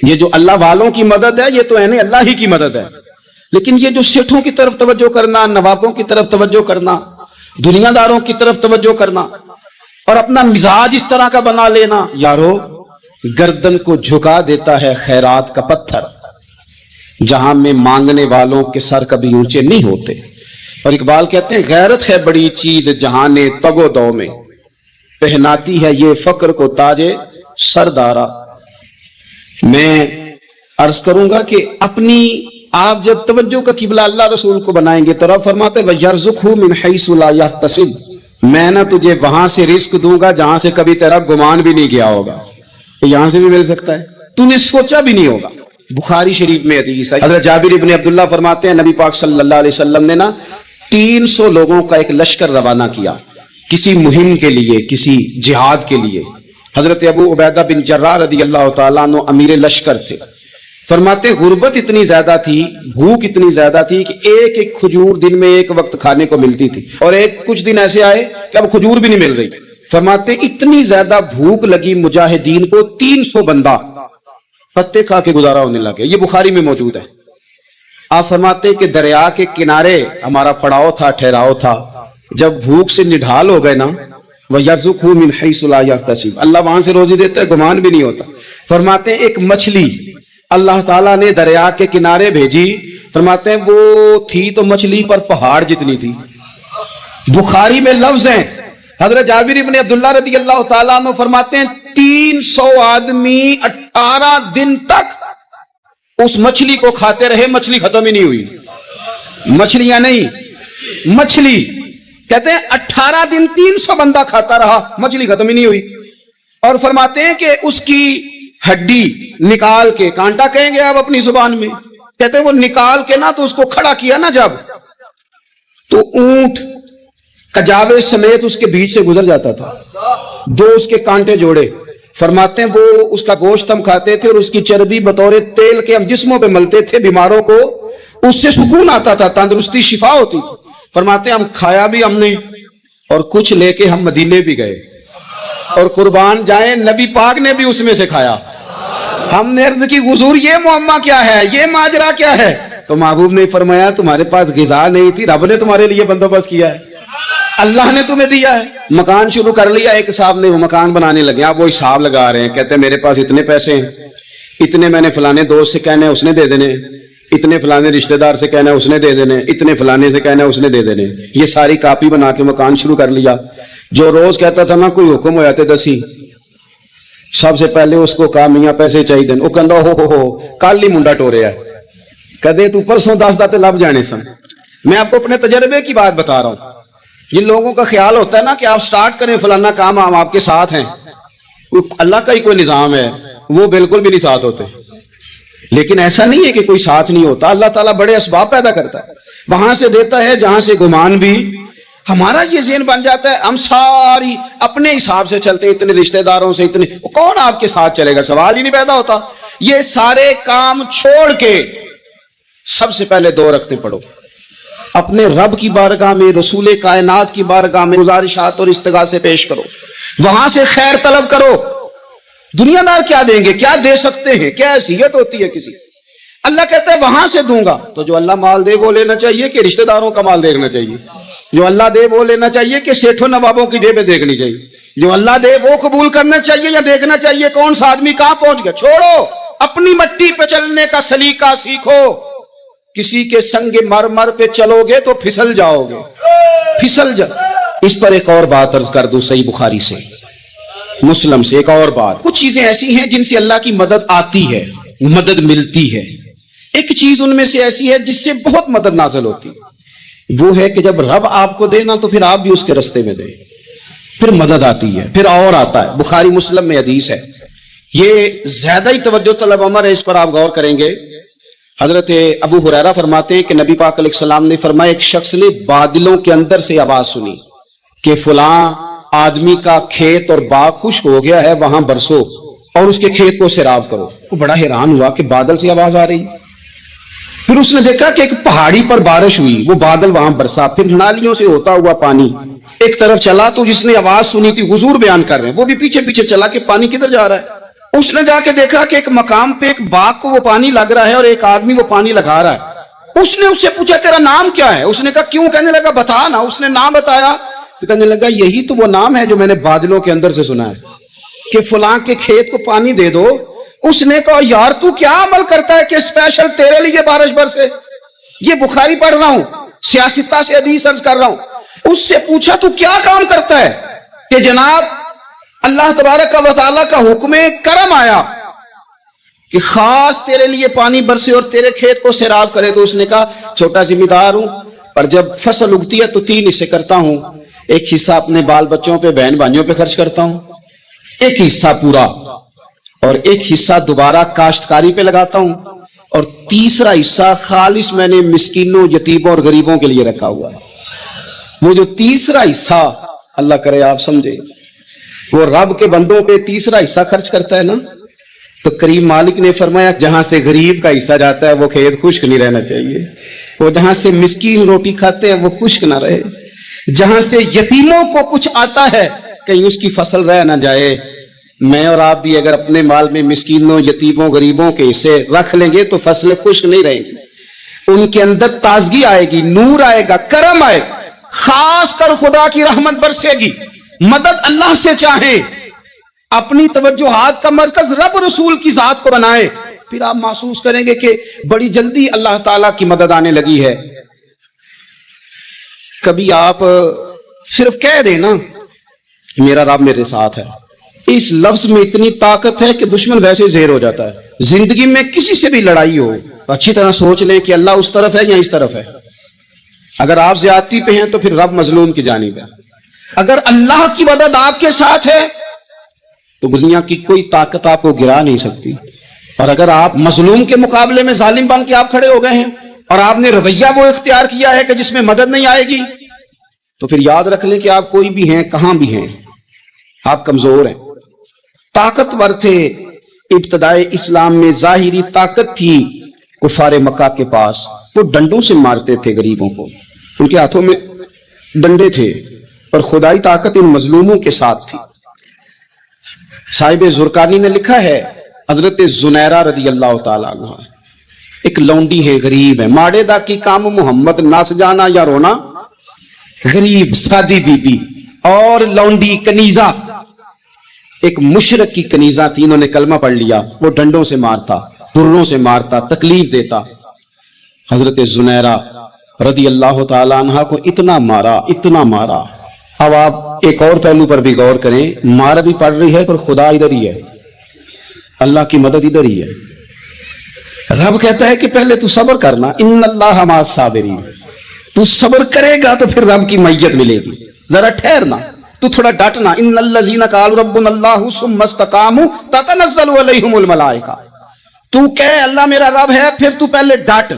یہ جو اللہ والوں کی مدد ہے یہ تو ہے اللہ ہی کی مدد ہے، لیکن یہ جو سیٹھوں کی طرف توجہ کرنا، نوابوں کی طرف توجہ کرنا، دنیا داروں کی طرف توجہ کرنا اور اپنا مزاج اس طرح کا بنا لینا، یارو گردن کو جھکا دیتا ہے خیرات کا پتھر، جہاں میں مانگنے والوں کے سر کبھی اونچے نہیں ہوتے۔ اور اقبال کہتے ہیں غیرت ہے بڑی چیز جہاں نے تگ و دو میں، پہناتی ہے یہ فقر کو تاج سردارا۔ میں عرض کروں گا کہ اپنی آپ جب توجہ کا قبلہ اللہ رسول کو بنائیں گے تو رب فرماتے وَيَرْزُقْهُ مِنْ حَيْثُ لَا يَحْتَسِبُ، میں نہ تجھے وہاں سے رزق دوں گا جہاں سے کبھی تیرا گمان بھی نہیں گیا ہوگا، یہاں سے بھی مل سکتا ہے، تو نے سوچا بھی نہیں ہوگا۔ بخاری شریف میں حدیث ہے، حضرت جابر ابن عبداللہ فرماتے ہیں نبی پاک صلی اللہ علیہ وسلم نے نا 300 لوگوں کا ایک لشکر روانہ کیا کسی مہم کے لیے، کسی جہاد کے لیے۔ حضرت ابو عبیدہ بن جراح رضی اللہ تعالیٰ عنہ امیر لشکر تھے۔ فرماتے غربت اتنی زیادہ تھی، بھوک اتنی زیادہ تھی کہ ایک ایک کھجور دن میں ایک وقت کھانے کو ملتی تھی، اور کچھ دن ایسے آئے کہ اب کھجور بھی نہیں مل رہی۔ فرماتے اتنی زیادہ بھوک لگی مجاہدین کو 300 بندہ پتے کھا کے گزارا ہونے لگے، یہ بخاری میں موجود ہے۔ آپ فرماتے کہ دریا کے کنارے ہمارا پڑاؤ تھا، ٹھہراؤ تھا، جب بھوک سے نڈھال ہو گئے نا وَيَرْزُقْهُ مِنْ حَيْثُ لَا يَحْتَسِبُ، اللہ وہاں سے روزی دیتا ہے، گمان بھی نہیں ہوتا۔ فرماتے ہیں ایک مچھلی اللہ تعالیٰ نے دریا کے کنارے بھیجی، فرماتے ہیں وہ تھی تو مچھلی پر پہاڑ جتنی تھی۔ بخاری میں لفظ ہیں، حضرت جابر ابن عبداللہ رضی اللہ تعالیٰ عنہ فرماتے ہیں 300 آدمی 18 دن تک اس مچھلی کو کھاتے رہے، مچھلی ختم ہی نہیں ہوئی۔ مچھلیاں نہیں، مچھلی کہتے ہیں 18 دن 300 بندہ کھاتا رہا، مچھلی ختم ہی نہیں ہوئی۔ اور فرماتے ہیں کہ اس کی ہڈی نکال کے، کانٹا کہیں گے آپ اپنی زبان میں، کہتے ہیں وہ نکال کے نا تو اس کو کھڑا کیا نا جب، تو اونٹ کجاوے سمیت اس کے بیچ سے گزر جاتا تھا، 2 اس کے کانٹے جوڑے۔ فرماتے ہیں وہ اس کا گوشت ہم کھاتے تھے اور اس کی چربی بطور تیل کے ہم جسموں پہ ملتے تھے، بیماروں کو اس سے سکون آتا تھا، تندرستی شفا ہوتی تھی۔ فرماتے ہیں ہم کھایا بھی ہم نے، اور کچھ لے کے ہم مدینے بھی گئے، اور قربان جائیں نبی پاک نے بھی اس میں سے کھایا۔ ہم نے عرض کی حضور یہ معاملہ کیا ہے، یہ ماجرا کیا ہے؟ تو محبوب نے فرمایا تمہارے پاس غذا نہیں تھی، رب نے تمہارے لیے بندوبست کیا ہے، اللہ نے تمہیں دیا ہے۔ مکان شروع کر لیا، ایک صاحب نے وہ مکان بنانے لگے، آپ وہ حساب لگا رہے ہیں، کہتے ہیں میرے پاس اتنے پیسے ہیں، اتنے میں نے فلانے دوست سے کہنا ہے اس نے دے دینے، اتنے فلانے رشتہ دار سے کہنا ہے اس نے دے دینے، اتنے فلانے سے کہنا ہے اس نے دے دینے۔ یہ ساری کاپی بنا کے مکان شروع کر لیا۔ جو روز کہتا تھا نا کوئی حکم ہو جاتے دسی، سب سے پہلے اس کو کہا میاں پیسے چاہیے، وہ کہندا ہو کل ہی منڈا ٹوریا کدے تو پرسوں 10 داتے لب جانے سن۔ میں آپ کو اپنے تجربے کی بات بتا رہا ہوں۔ جن لوگوں کا خیال ہوتا ہے نا کہ آپ سٹارٹ کریں فلانا کام، ہم آپ کے ساتھ ہیں، اللہ کا ہی کوئی نظام ہے، وہ بالکل بھی نہیں ساتھ ہوتے۔ لیکن ایسا نہیں ہے کہ کوئی ساتھ نہیں ہوتا، اللہ تعالیٰ بڑے اسباب پیدا کرتا ہے، وہاں سے دیتا ہے جہاں سے گمان بھی۔ ہمارا یہ ذہن بن جاتا ہے ہم ساری اپنے حساب سے چلتے، اتنے رشتہ داروں سے، اتنے کون آپ کے ساتھ چلے گا، سوال ہی نہیں پیدا ہوتا۔ یہ سارے کام چھوڑ کے سب سے پہلے 2 رکعتیں پڑھو، اپنے رب کی بارگاہ میں، رسول کائنات کی بارگاہ میں گزارشات اور استغاثے پیش کرو، وہاں سے خیر طلب کرو۔ دنیا دار کیا دیں گے، کیا دے سکتے ہیں، کیا حیثیت ہوتی ہے کسی؟ اللہ کہتا ہے وہاں سے دوں گا، تو جو اللہ مال دے وہ لینا چاہیے کہ رشتہ داروں کا مال دیکھنا چاہیے؟ جو اللہ دے وہ لینا چاہیے کہ سیٹھوں نوابوں کی جیبیں دیکھنی چاہیے؟ جو اللہ دے وہ قبول کرنا چاہیے یا دیکھنا چاہیے کون سا آدمی کہاں پہنچ گیا؟ چھوڑو، اپنی مٹی پہ چلنے کا سلیقہ سیکھو۔ کسی کے سنگ مرمر پہ چلو گے تو پھسل جاؤ گے، پھسل جا۔ اس پر ایک اور بات عرض کر دوں، صحیح بخاری سے، مسلم سے ایک اور بات۔ کچھ چیزیں ایسی ہیں جن سے اللہ کی مدد آتی ہے، مدد ملتی ہے۔ ایک چیز ان میں سے ایسی ہے جس سے بہت مدد نازل ہوتی ہے، وہ ہے کہ جب رب آپ کو دے نا تو پھر آپ بھی اس کے رستے میں دیں، پھر مدد آتی ہے، پھر اور آتا ہے۔ بخاری مسلم میں حدیث ہے، یہ زیادہ ہی توجہ طلب عمر ہے، اس پر آپ غور کریں گے۔ حضرت ابو ہریرہ فرماتے ہیں کہ نبی پاک علیہ السلام نے فرمایا ایک شخص نے بادلوں کے اندر سے آواز سنی کہ فلاں آدمی کا کھیت اور باغ خشک ہو گیا ہے، وہاں برسو اور اس کے کھیت کو سیراب کرو۔ وہ بڑا حیران ہوا کہ بادل سے آواز آ رہی۔ پھر اس نے دیکھا کہ ایک پہاڑی پر بارش ہوئی، وہ بادل وہاں برسا، پھر نالیوں سے ہوتا ہوا پانی ایک طرف چلا، تو جس نے آواز سنی تھی حضور بیان کر رہے ہیں، وہ بھی پیچھے پیچھے چلا کہ پانی کدھر جا رہا ہے۔ اس نے جا کے دیکھا کہ ایک مقام پہ ایک باغ کو وہ پانی لگ رہا ہے اور ایک آدمی وہ پانی لگا رہا ہے. اس نے اس سے پوچھا تیرا نام کیا ہے؟ اس نے کہا کیوں؟ کہنے لگا بتا نا. اس نے نام بتایا تو کہنے لگا یہی تو وہ نام ہے جو میں نے بادلوں کے اندر سے سنا ہے کہ فلاں کے کھیت کو پانی دے دو. اس نے کہا یار تو کیا عمل کرتا ہے کہ اسپیشل تیرے لیے بارش برسے؟ یہ بخاری پڑھ رہا ہوں, سیاستہ سے حدیث عرض کر رہا ہوں. اس سے پوچھا تو کیا کام کرتا ہے کہ جناب اللہ تبارک و تعالیٰ کا حکم کرم آیا کہ خاص تیرے لیے پانی برسے اور تیرے کھیت کو سیراب کرے. تو اس نے کہا چھوٹا ذمہ دار ہوں, پر جب فصل اگتی ہے تو 3 حصے کرتا ہوں. ایک حصہ اپنے بال بچوں پہ, بہن بھائیوں پہ خرچ کرتا ہوں, ایک حصہ پورا, اور ایک حصہ دوبارہ کاشتکاری پہ لگاتا ہوں, اور تیسرا حصہ خالص میں نے مسکینوں, یتیموں اور غریبوں کے لیے رکھا ہوا ہے. وہ جو تیسرا حصہ, اللہ کرے آپ سمجھے, وہ رب کے بندوں پہ تیسرا حصہ خرچ کرتا ہے نا, تو کریم مالک نے فرمایا جہاں سے غریب کا حصہ جاتا ہے وہ کھیت خشک نہیں رہنا چاہیے. وہ جہاں سے مسکین روٹی کھاتے ہیں وہ خشک نہ رہے. جہاں سے یتیموں کو کچھ آتا ہے کہیں اس کی فصل رہ نہ جائے. میں اور آپ بھی اگر اپنے مال میں مسکینوں, یتیموں, غریبوں کے حصے رکھ لیں گے تو فصلیں خشک نہیں رہیں گی. ان کے اندر تازگی آئے گی, نور آئے گا, کرم آئے گا. خاص کر خدا کی رحمت برسے گی. مدد اللہ سے چاہیں, اپنی توجہات کا مرکز رب رسول کی ذات کو بنائیں, پھر آپ محسوس کریں گے کہ بڑی جلدی اللہ تعالیٰ کی مدد آنے لگی ہے. کبھی آپ صرف کہہ دیں نا میرا رب میرے ساتھ ہے, اس لفظ میں اتنی طاقت ہے کہ دشمن ویسے زہر ہو جاتا ہے. زندگی میں کسی سے بھی لڑائی ہو اچھی طرح سوچ لیں کہ اللہ اس طرف ہے یا اس طرف ہے. اگر آپ زیادتی پہ ہیں تو پھر رب مظلوم کی جانب ہے. اگر اللہ کی مدد آپ کے ساتھ ہے تو دنیا کی کوئی طاقت آپ کو گرا نہیں سکتی. اور اگر آپ مظلوم کے مقابلے میں ظالم بن کے آپ کھڑے ہو گئے ہیں اور آپ نے رویہ وہ اختیار کیا ہے کہ جس میں مدد نہیں آئے گی, تو پھر یاد رکھ لیں کہ آپ کوئی بھی ہیں, کہاں بھی ہیں, آپ کمزور ہیں. طاقتور تھے ابتدائے اسلام میں, ظاہری طاقت تھی کفار مکہ کے پاس, وہ ڈنڈوں سے مارتے تھے غریبوں کو, ان کے ہاتھوں میں ڈنڈے تھے, اور خدائی طاقت ان مظلوموں کے ساتھ تھی. صاحب زرقانی نے لکھا ہے حضرت زنیرہ رضی اللہ تعالیٰ عنہ ایک لونڈی ہے, غریب ہے, ماڑے دا کی کام محمد نس جانا یا رونا, غریب سادی بی بی اور لونڈی کنیزہ, ایک مشرک کی کنیزہ تھی, انہوں نے کلمہ پڑھ لیا. وہ ڈنڈوں سے مارتا, دروں سے مارتا, تکلیف دیتا. حضرت زنیرہ رضی اللہ تعالیٰ عنہ کو اتنا مارا, اتنا مارا. اب آپ ایک اور پہلو پر بھی غور کریں, مار بھی پڑ رہی ہے پر خدا ادھر ہی ہے, اللہ کی مدد ادھر ہی ہے. رب کہتا ہے کہ پہلے تو صبر کرنا, ان اللہ مع الصابرین, تو صبر کرے گا تو پھر رب کی معیت ملے گی. ذرا ٹھہرنا, تو تھوڑا ڈٹنا. ان الذین قالوا ربنا اللہ ثم استقاموا تتنزل علیہم الملائکہ, تو کہے اللہ میرا رب ہے, پھر تو پہلے ڈٹ,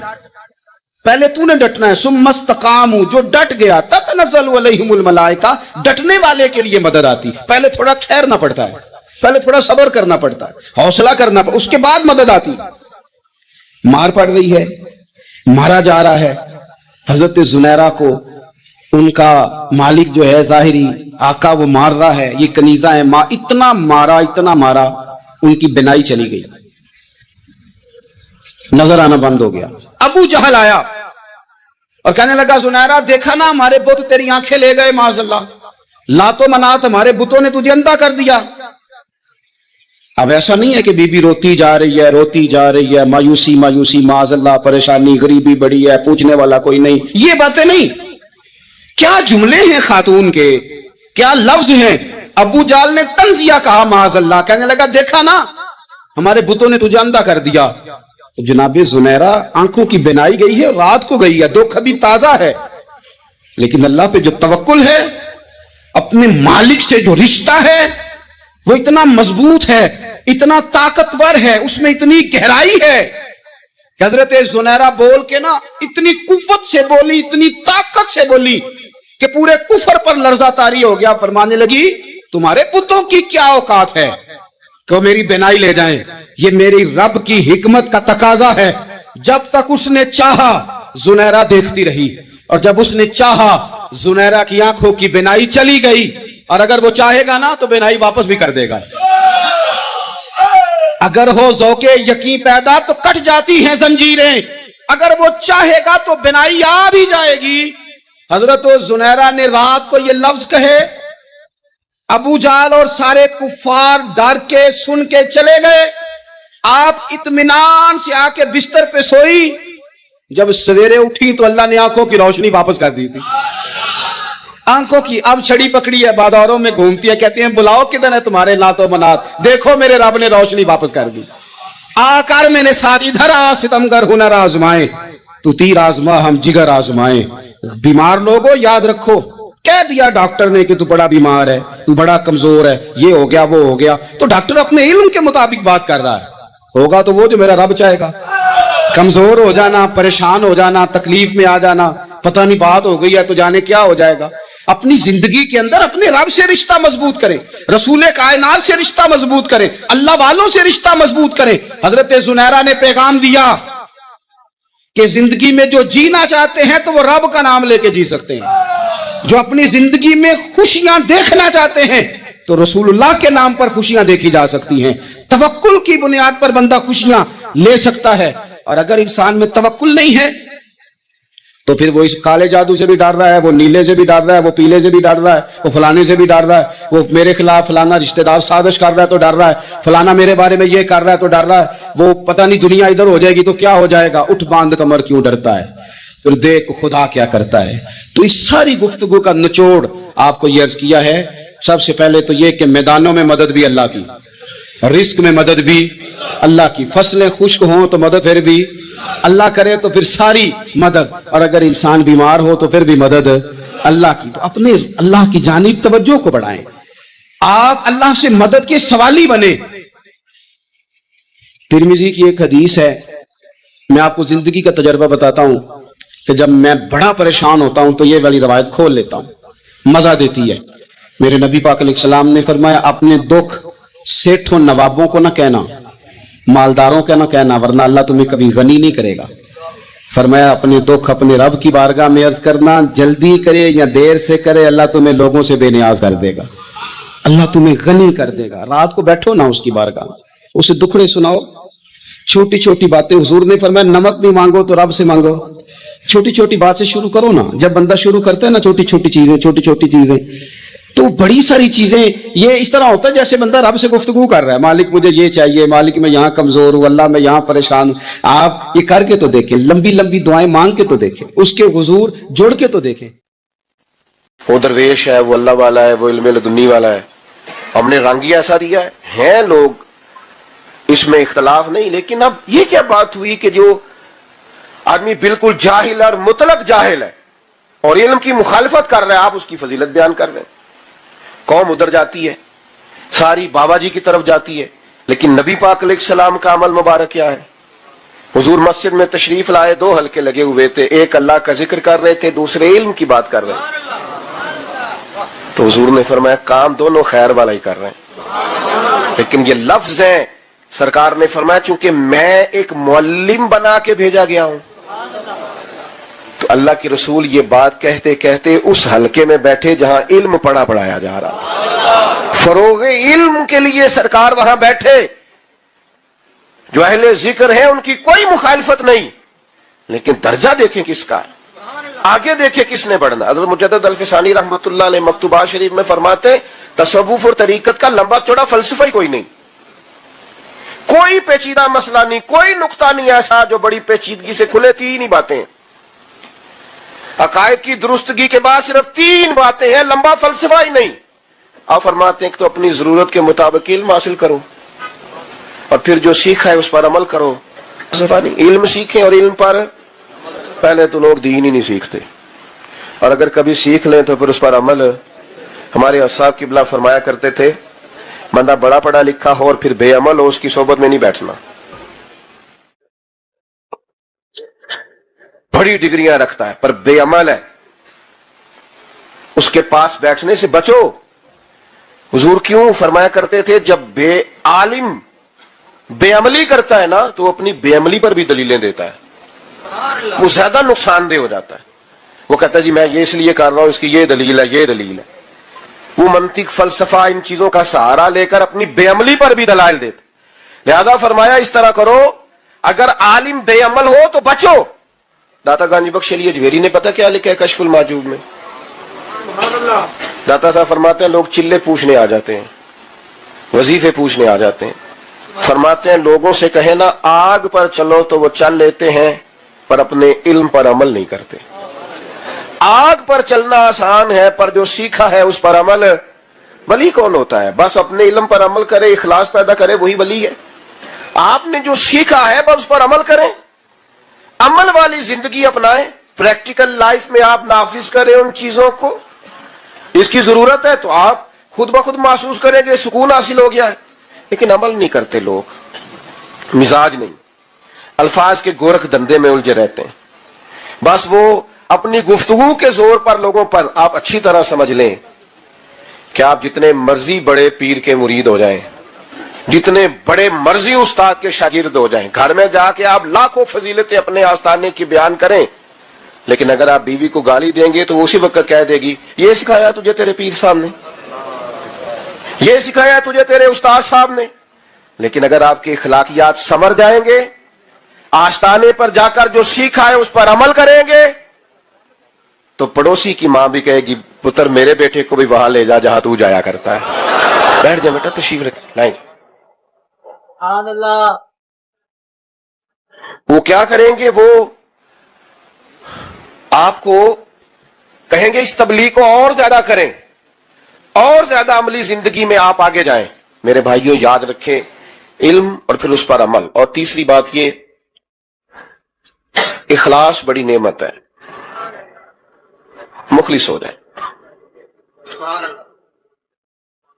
پہلے تو نے ڈٹنا ہے. ثم استقاموا, جو ڈٹ گیا, تتنزل علیہم الملائکہ, ڈٹنے والے کے لیے مدد آتی. پہلے تھوڑا ٹھہرنا پڑتا ہے, پہلے تھوڑا صبر کرنا پڑتا ہے, حوصلہ کرنا پڑتا, اس کے بعد مدد آتی. مار پڑ رہی ہے, مارا جا رہا ہے. حضرت زنیرہ کو ان کا مالک جو ہے ظاہری آقا وہ مار رہا ہے, یہ کنیزہ ہے, اتنا مارا, اتنا مارا, ان کی بینائی چلی گئی, نظر آنا بند ہو گیا. ابو جہل آیا اور کہنے لگا زنیرہ دیکھا نا ہمارے بت تیری آنکھیں لے گئے, معاذ اللہ, لات و منات ہمارے بتوں نے تجھے اندھا کر دیا. اب ایسا نہیں ہے کہ بی بی روتی جا رہی ہے, روتی جا رہی ہے, مایوسی مایوسی, معاذ اللہ, پریشانی, غریبی بڑی ہے, پوچھنے والا کوئی نہیں, یہ باتیں نہیں. کیا جملے ہیں خاتون کے, کیا لفظ ہیں. ابو جال نے تنزیہ کہا, معاذ اللہ, کہنے لگا دیکھا نا ہمارے بتوں نے تجھے اندھا کر دیا. تو جناب زنیرہ آنکھوں کی بنائی گئی ہے, رات کو گئی ہے, دکھ ابھی تازہ ہے, لیکن اللہ پہ جو توکل ہے, اپنے مالک سے جو رشتہ ہے وہ اتنا مضبوط ہے, اتنا طاقتور ہے, اس میں اتنی گہرائی ہے کہ حضرت زنیرہ بول کے نا اتنی قوت سے بولی, اتنی طاقت سے بولی کہ پورے کفر پر لرزہ طاری ہو گیا. فرمانے لگی تمہارے پتوں کی کیا اوقات ہے کہ وہ میری بینائی لے جائیں, یہ میری رب کی حکمت کا تقاضا ہے. جب تک اس نے چاہا زنیرہ دیکھتی رہی, اور جب اس نے چاہا زنیرہ کی آنکھوں کی بینائی چلی گئی, اور اگر وہ چاہے گا نا تو بینائی واپس بھی کر دے گا. اگر ہو ذوق یقین پیدا تو کٹ جاتی ہیں زنجیریں، اگر وہ چاہے گا تو بنائی آ بھی جائے گی۔ حضرت زنیرہ نے رات کو یہ لفظ کہے، ابو جہل اور سارے کفار ڈر کے سن کے چلے گئے، آپ اطمینان سے آ کے بستر پہ سوئی، جب سویرے اٹھی تو اللہ نے آنکھوں کی روشنی واپس کر دی تھی۔ آنکھوں کی اب چھڑی پکڑی ہے، بازاروں میں گھومتی ہے، کہتے ہیں بلاؤ کدھر ہے تمہارے نات و منات، دیکھو میرے رب نے روشنی واپس کر دی۔ آ کر میں نے ساتھ ادھر آ ستمگر ہنر آزمائے، تو تیر آزما ہم جگر آزمائے۔ بیمار لوگوں یاد رکھو، کہہ دیا ڈاکٹر نے کہ تو بڑا بیمار ہے، تو بڑا کمزور ہے، یہ ہو گیا وہ ہو گیا، تو ڈاکٹر اپنے علم کے مطابق بات کر رہا ہے، ہوگا تو وہ جو میرا رب چاہے گا۔ کمزور ہو جانا، پریشان ہو جانا، تکلیف میں آ جانا، پتہ نہیں بات ہو گئی ہے تو جانے کیا ہو جائے گا۔ اپنی زندگی کے اندر اپنے رب سے رشتہ مضبوط کریں، رسول کائنات سے رشتہ مضبوط کریں، اللہ والوں سے رشتہ مضبوط کریں۔ حضرت زنیرہ نے پیغام دیا کہ زندگی میں جو جینا چاہتے ہیں تو وہ رب کا نام لے کے جی سکتے ہیں، جو اپنی زندگی میں خوشیاں دیکھنا چاہتے ہیں تو رسول اللہ کے نام پر خوشیاں دیکھی جا سکتی ہیں۔ توکل کی بنیاد پر بندہ خوشیاں لے سکتا ہے، اور اگر انسان میں توکل نہیں ہے تو پھر وہ اس کالے جادو سے بھی ڈر رہا ہے، وہ نیلے سے بھی ڈر رہا ہے، وہ پیلے سے بھی ڈر رہا ہے، وہ فلانے سے بھی ڈر رہا ہے، وہ میرے خلاف فلانا رشتہ دار سازش کر رہا ہے تو ڈر رہا ہے، فلانا میرے بارے میں یہ کر رہا ہے تو ڈر رہا ہے، وہ پتہ نہیں دنیا ادھر ہو جائے گی تو کیا ہو جائے گا، اٹھ باندھ کمر کیوں ڈرتا ہے، پھر دیکھ خدا کیا کرتا ہے۔ تو اس ساری گفتگو کا نچوڑ آپ کو یہ عرض کیا ہے، سب سے پہلے تو یہ کہ میدانوں میں مدد بھی اللہ کی، رزق میں مدد بھی اللہ کی، فصلیں خشک ہوں تو مدد پھر بھی اللہ کرے تو پھر ساری مدد، اور اگر انسان بیمار ہو تو پھر بھی مدد اللہ کی۔ تو اپنے اللہ کی جانب توجہ کو بڑھائیں، آپ اللہ سے مدد کے سوالی بنے۔ ترمذی کی ایک حدیث ہے، میں آپ کو زندگی کا تجربہ بتاتا ہوں کہ جب میں بڑا پریشان ہوتا ہوں تو یہ والی روایت کھول لیتا ہوں، مزہ دیتی ہے۔ میرے نبی پاک علیہ السلام نے فرمایا اپنے دکھ سیٹھوں نوابوں کو نہ کہنا، مالداروں کا نہ کہنا، ورنہ اللہ تمہیں کبھی غنی نہیں کرے گا۔ فرمایا اپنے دکھ اپنے رب کی بارگاہ میں عرض کرنا، جلدی کرے یا دیر سے کرے اللہ تمہیں لوگوں سے بے نیاز کر دے گا، اللہ تمہیں غنی کر دے گا۔ رات کو بیٹھو نا اس کی بارگاہ میں، اسے دکھڑے سناؤ، چھوٹی چھوٹی باتیں، حضور نے فرمایا نمک بھی مانگو تو رب سے مانگو، چھوٹی چھوٹی بات سے شروع کرو نا۔ جب بندہ شروع کرتا ہے نا چھوٹی چھوٹی چیزیں تو بڑی ساری چیزیں یہ اس طرح ہوتا ہے جیسے بندہ رب سے گفتگو کر رہا ہے، مالک مجھے یہ چاہیے، مالک میں یہاں کمزور ہوں، اللہ میں یہاں پریشان ہوں۔ آپ یہ کر کے تو دیکھیں، لمبی لمبی دعائیں مانگ کے تو دیکھیں، اس کے حضور جوڑ کے تو دیکھیں۔ وہ درویش ہے، وہ اللہ والا ہے، وہ علم لدنی والا ہے، ہم نے رنگ ہی ایسا دیا ہے، ہیں لوگ اس میں اختلاف نہیں، لیکن اب یہ کیا بات ہوئی کہ جو آدمی بالکل جاہل اور مطلق جاہل ہے اور علم کی مخالفت کر رہا ہے، آپ اس کی فضیلت بیان کر رہے ہیں۔ قوم ادھر جاتی ہے، ساری بابا جی کی طرف جاتی ہے، لیکن نبی پاک علیہ السلام کا عمل مبارک کیا ہے؟ حضور مسجد میں تشریف لائے، 2 حلقے لگے ہوئے تھے، ایک اللہ کا ذکر کر رہے تھے، دوسرے علم کی بات کر رہے تھے، تو حضور نے فرمایا کام دونوں خیر والا ہی کر رہے ہیں، لیکن یہ لفظ ہیں، سرکار نے فرمایا چونکہ میں ایک معلم بنا کے بھیجا گیا ہوں، تو اللہ کے رسول یہ بات کہتے کہتے اس حلقے میں بیٹھے جہاں علم پڑھایا جا رہا تھا، فروغ علم کے لیے سرکار وہاں بیٹھے۔ جو اہل ذکر ہیں ان کی کوئی مخالفت نہیں، لیکن درجہ دیکھیں کس کا ہے، آگے دیکھیں کس نے بڑھنا۔ حضرت مجدد الفسانی رحمۃ اللہ علیہ مکتوبات شریف میں فرماتے ہیں تصوف اور طریقت کا لمبا چوڑا فلسفہ ہی کوئی نہیں، کوئی پیچیدہ مسئلہ نہیں، کوئی نقطہ نہیں ایسا جو بڑی پیچیدگی سے کھلے 3 ہی باتیں ہیں۔ عقائد کی درستگی کے بعد صرف 3 باتیں ہیں، لمبا فلسفہ ہی نہیں۔ آپ فرماتے ہیں کہ تو اپنی ضرورت کے مطابق علم حاصل کرو اور پھر جو سیکھا ہے اس پر عمل کرو، فلسفہ نہیں، علم سیکھیں اور علم پر پہلے تو لوگ دین ہی نہیں سیکھتے، اور اگر کبھی سیکھ لیں تو پھر اس پر عمل۔ ہمارے اصحاب قبلہ فرمایا کرتے تھے بندہ بڑا پڑھا لکھا ہو اور پھر بے عمل ہو، اس کی صحبت میں نہیں بیٹھنا۔ بڑی ڈگریاں رکھتا ہے پر بے عمل ہے، اس کے پاس بیٹھنے سے بچو۔ حضور کیوں فرمایا کرتے تھے جب بے عالم بے عملی کرتا ہے نا تو وہ اپنی بے عملی پر بھی دلیلیں دیتا ہے، وہ زیادہ نقصان دہ ہو جاتا ہے۔ وہ کہتا ہے جی میں یہ اس لیے کر رہا ہوں، اس کی یہ دلیل ہے، یہ دلیل ہے۔ وہ منطق فلسفہ ان چیزوں کا سہارا لے کر اپنی بے عملی پر بھی دلائل دیتے، لہذا فرمایا اس طرح کرو، اگر عالم بے عمل ہو تو بچو۔ داتا گانجی بخش علی اجمیری نے پتہ کیا لکھا ہے کشف المحجوب میں؟ داتا صاحب فرماتے ہیں لوگ چلے پوچھنے آ جاتے ہیں، وظیفے پوچھنے آ جاتے ہیں، فرماتے ہیں لوگوں سے کہیں نا آگ پر چلو تو وہ چل لیتے ہیں پر اپنے علم پر عمل نہیں کرتے۔ آگ پر چلنا آسان ہے پر جو سیکھا ہے اس پر عمل، ولی کون ہوتا ہے؟ بس اپنے علم پر عمل کرے، اخلاص پیدا کرے، وہی ولی ہے۔ آپ نے جو سیکھا ہے بس اس پر عمل کریں، عمل والی زندگی اپنائیں، پریکٹیکل لائف میں آپ نافذ کریں ان چیزوں کو، اس کی ضرورت ہے تو آپ خود بخود محسوس کریں کہ سکون حاصل ہو گیا ہے، لیکن عمل نہیں کرتے لوگ، مزاج نہیں، الفاظ کے گورکھ دندے میں الجھے رہتے ہیں۔ بس وہ اپنی گفتگو کے زور پر لوگوں پر، آپ اچھی طرح سمجھ لیں کہ آپ جتنے مرضی بڑے پیر کے مرید ہو جائیں، جتنے بڑے مرضی استاد کے شاگرد ہو جائیں، گھر میں جا کے آپ لاکھوں فضیلتیں اپنے آستانے کی بیان کریں، لیکن اگر آپ بیوی کو گالی دیں گے تو اسی وقت کہہ دے گی یہ سکھایا تجھے تیرے پیر صاحب نے، یہ سکھایا تجھے تیرے استاد صاحب نے۔ لیکن اگر آپ کے اخلاقیات سمر جائیں گے، آستانے پر جا کر جو سیکھا ہے اس پر عمل کریں گے، تو پڑوسی کی ماں بھی کہے گی پتر میرے بیٹے کو بھی وہاں لے جا جہاں تو جایا کرتا ہے۔ بیٹھ جا بیٹا، تشریف رکھ لائیں۔ سبحان اللہ۔ وہ کیا کریں گے؟ وہ آپ کو کہیں گے اس تبلیغ کو اور زیادہ کریں، اور زیادہ عملی زندگی میں آپ آگے جائیں۔ میرے بھائیوں یاد رکھیں علم اور پھر اس پر عمل۔ اور تیسری بات یہ، اخلاص بڑی نعمت ہے، مخلص ہو جائیں۔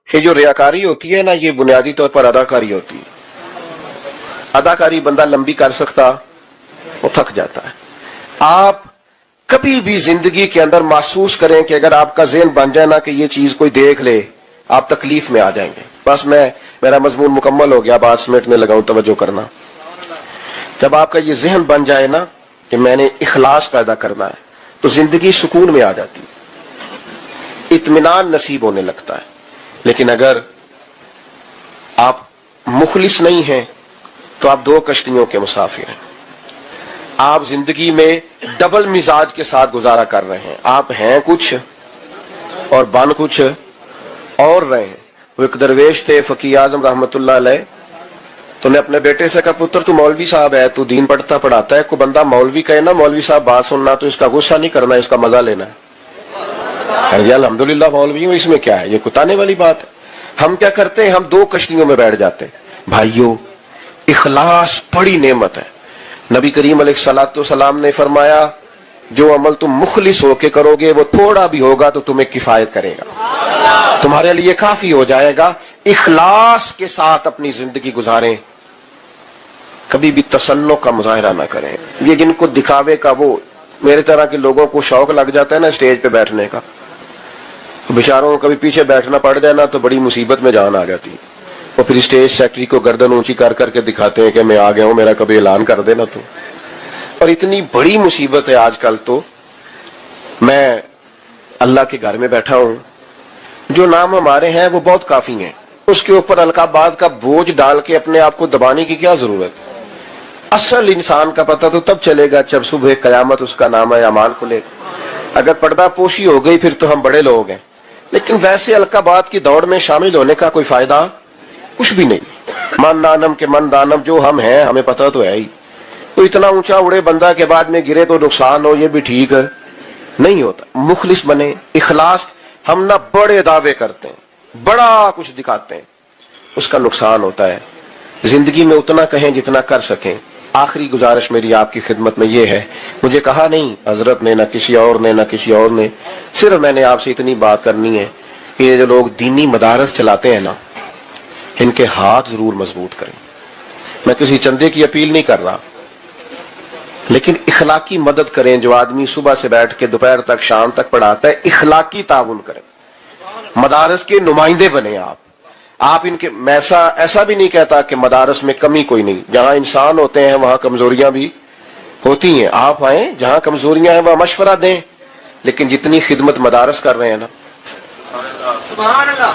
یہ جو ریاکاری ہوتی ہے نا، یہ بنیادی طور پر اداکاری ہوتی ہے۔ اداکاری بندہ لمبی کر سکتا، وہ تھک جاتا ہے۔ آپ کبھی بھی زندگی کے اندر محسوس کریں کہ اگر آپ کا ذہن بن جائے نا کہ یہ چیز کوئی دیکھ لے، آپ تکلیف میں آ جائیں گے۔ بس میرا مضمون مکمل ہو گیا، بات سمیٹنے لگا ہوں، توجہ کرنا۔ جب آپ کا یہ ذہن بن جائے نا کہ میں نے اخلاص پیدا کرنا ہے، تو زندگی سکون میں آ جاتی ہے، اطمینان نصیب ہونے لگتا ہے۔ لیکن اگر آپ مخلص نہیں ہیں تو آپ دو کشتیوں کے مسافر ہیں۔ آپ زندگی میں ڈبل مزاج کے ساتھ گزارا کر رہے ہیں، آپ ہیں کچھ اور بن کچھ اور رہے ہیں۔ وہ ایک درویش تھے فقیہ اعظم رحمت اللہ علیہ، تو نے اپنے بیٹے سے کہا پتر تو مولوی صاحب ہے، تو دین پڑھتا ہے، کوئی بندہ مولوی کہے نا مولوی صاحب بات سننا، تو اس کا غصہ نہیں کرنا، اس کا مزہ لینا ہے۔ الحمدللہ مولوی ہوں، اس میں کیا ہے، یہ کتانے والی بات ہے۔ ہم کیا کرتے ہیں؟ ہم دو کشتیوں میں بیٹھ جاتے ہیں۔ بھائیو اخلاص بڑی نعمت ہے۔ نبی کریم علیہ الصلوۃ والسلام نے فرمایا جو عمل تم مخلص ہو کے کرو گے وہ تھوڑا بھی ہوگا تو تمہیں کفایت کرے گا، تمہارے لیے کافی ہو جائے گا۔ اخلاص کے ساتھ اپنی زندگی گزاریں، کبھی بھی تصنع کا مظاہرہ نہ کریں۔ یہ جن کو دکھاوے کا، وہ میرے طرح کے لوگوں کو شوق لگ جاتا ہے نا اسٹیج پہ بیٹھنے کا، بیچاروں کو کبھی پیچھے بیٹھنا پڑ جائے نا تو بڑی مصیبت میں جان آ جاتی ہے۔ وہ پھر اسٹیج سیکٹری کو گردن اونچی کر کر کے دکھاتے ہیں کہ میں آ گیا ہوں، میرا کبھی اعلان کر دینا تو۔ اور اتنی بڑی مصیبت ہے آج کل، تو میں اللہ کے گھر میں بیٹھا ہوں، جو نام ہمارے ہیں وہ بہت کافی ہیں، اس کے اوپر القابات کا بوجھ ڈال کے اپنے آپ کو دبانے کی کیا ضرورت؟ اصل انسان کا پتہ تو تب چلے گا جب صبح قیامت اس کا نامہ اعمال کھلے۔ اگر پردہ پوشی ہو گئی پھر تو ہم بڑے لوگ ہیں، لیکن ویسے القابات کی دوڑ میں شامل ہونے کا کوئی فائدہ کچھ بھی نہیں۔ من دانم کے من دانم، جو ہم ہیں ہمیں پتہ تو ہے ہی۔ تو اتنا اونچا اڑے بندہ کے بعد میں گرے تو نقصان ہو، یہ بھی ٹھیک نہیں ہوتا۔ مخلص بنے، اخلاص۔ ہم نہ بڑے دعوے کرتے ہیں، بڑا کچھ دکھاتے ہیں، اس کا نقصان ہوتا ہے۔ زندگی میں اتنا کہیں جتنا کر سکیں۔ آخری گزارش میری آپ کی خدمت میں یہ ہے، مجھے کہا نہیں حضرت نے، نہ کسی اور نے، صرف میں نے آپ سے اتنی بات کرنی ہے کہ یہ جو لوگ دینی مدارس چلاتے ہیں نا، ان کے ہاتھ ضرور مضبوط کریں۔ میں کسی چندے کی اپیل نہیں کر رہا، لیکن اخلاقی مدد کریں۔ جو آدمی صبح سے بیٹھ کے دوپہر تک شام تک پڑھاتا ہے، اخلاقی تعاون کریں، مدارس کے نمائندے بنیں۔ آپ ان کے، میں ایسا بھی نہیں کہتا کہ مدارس میں کمی کوئی نہیں، جہاں انسان ہوتے ہیں وہاں کمزوریاں بھی ہوتی ہیں۔ آپ آئیں، جہاں کمزوریاں ہیں وہاں مشورہ دیں، لیکن جتنی خدمت مدارس کر رہے ہیں نا،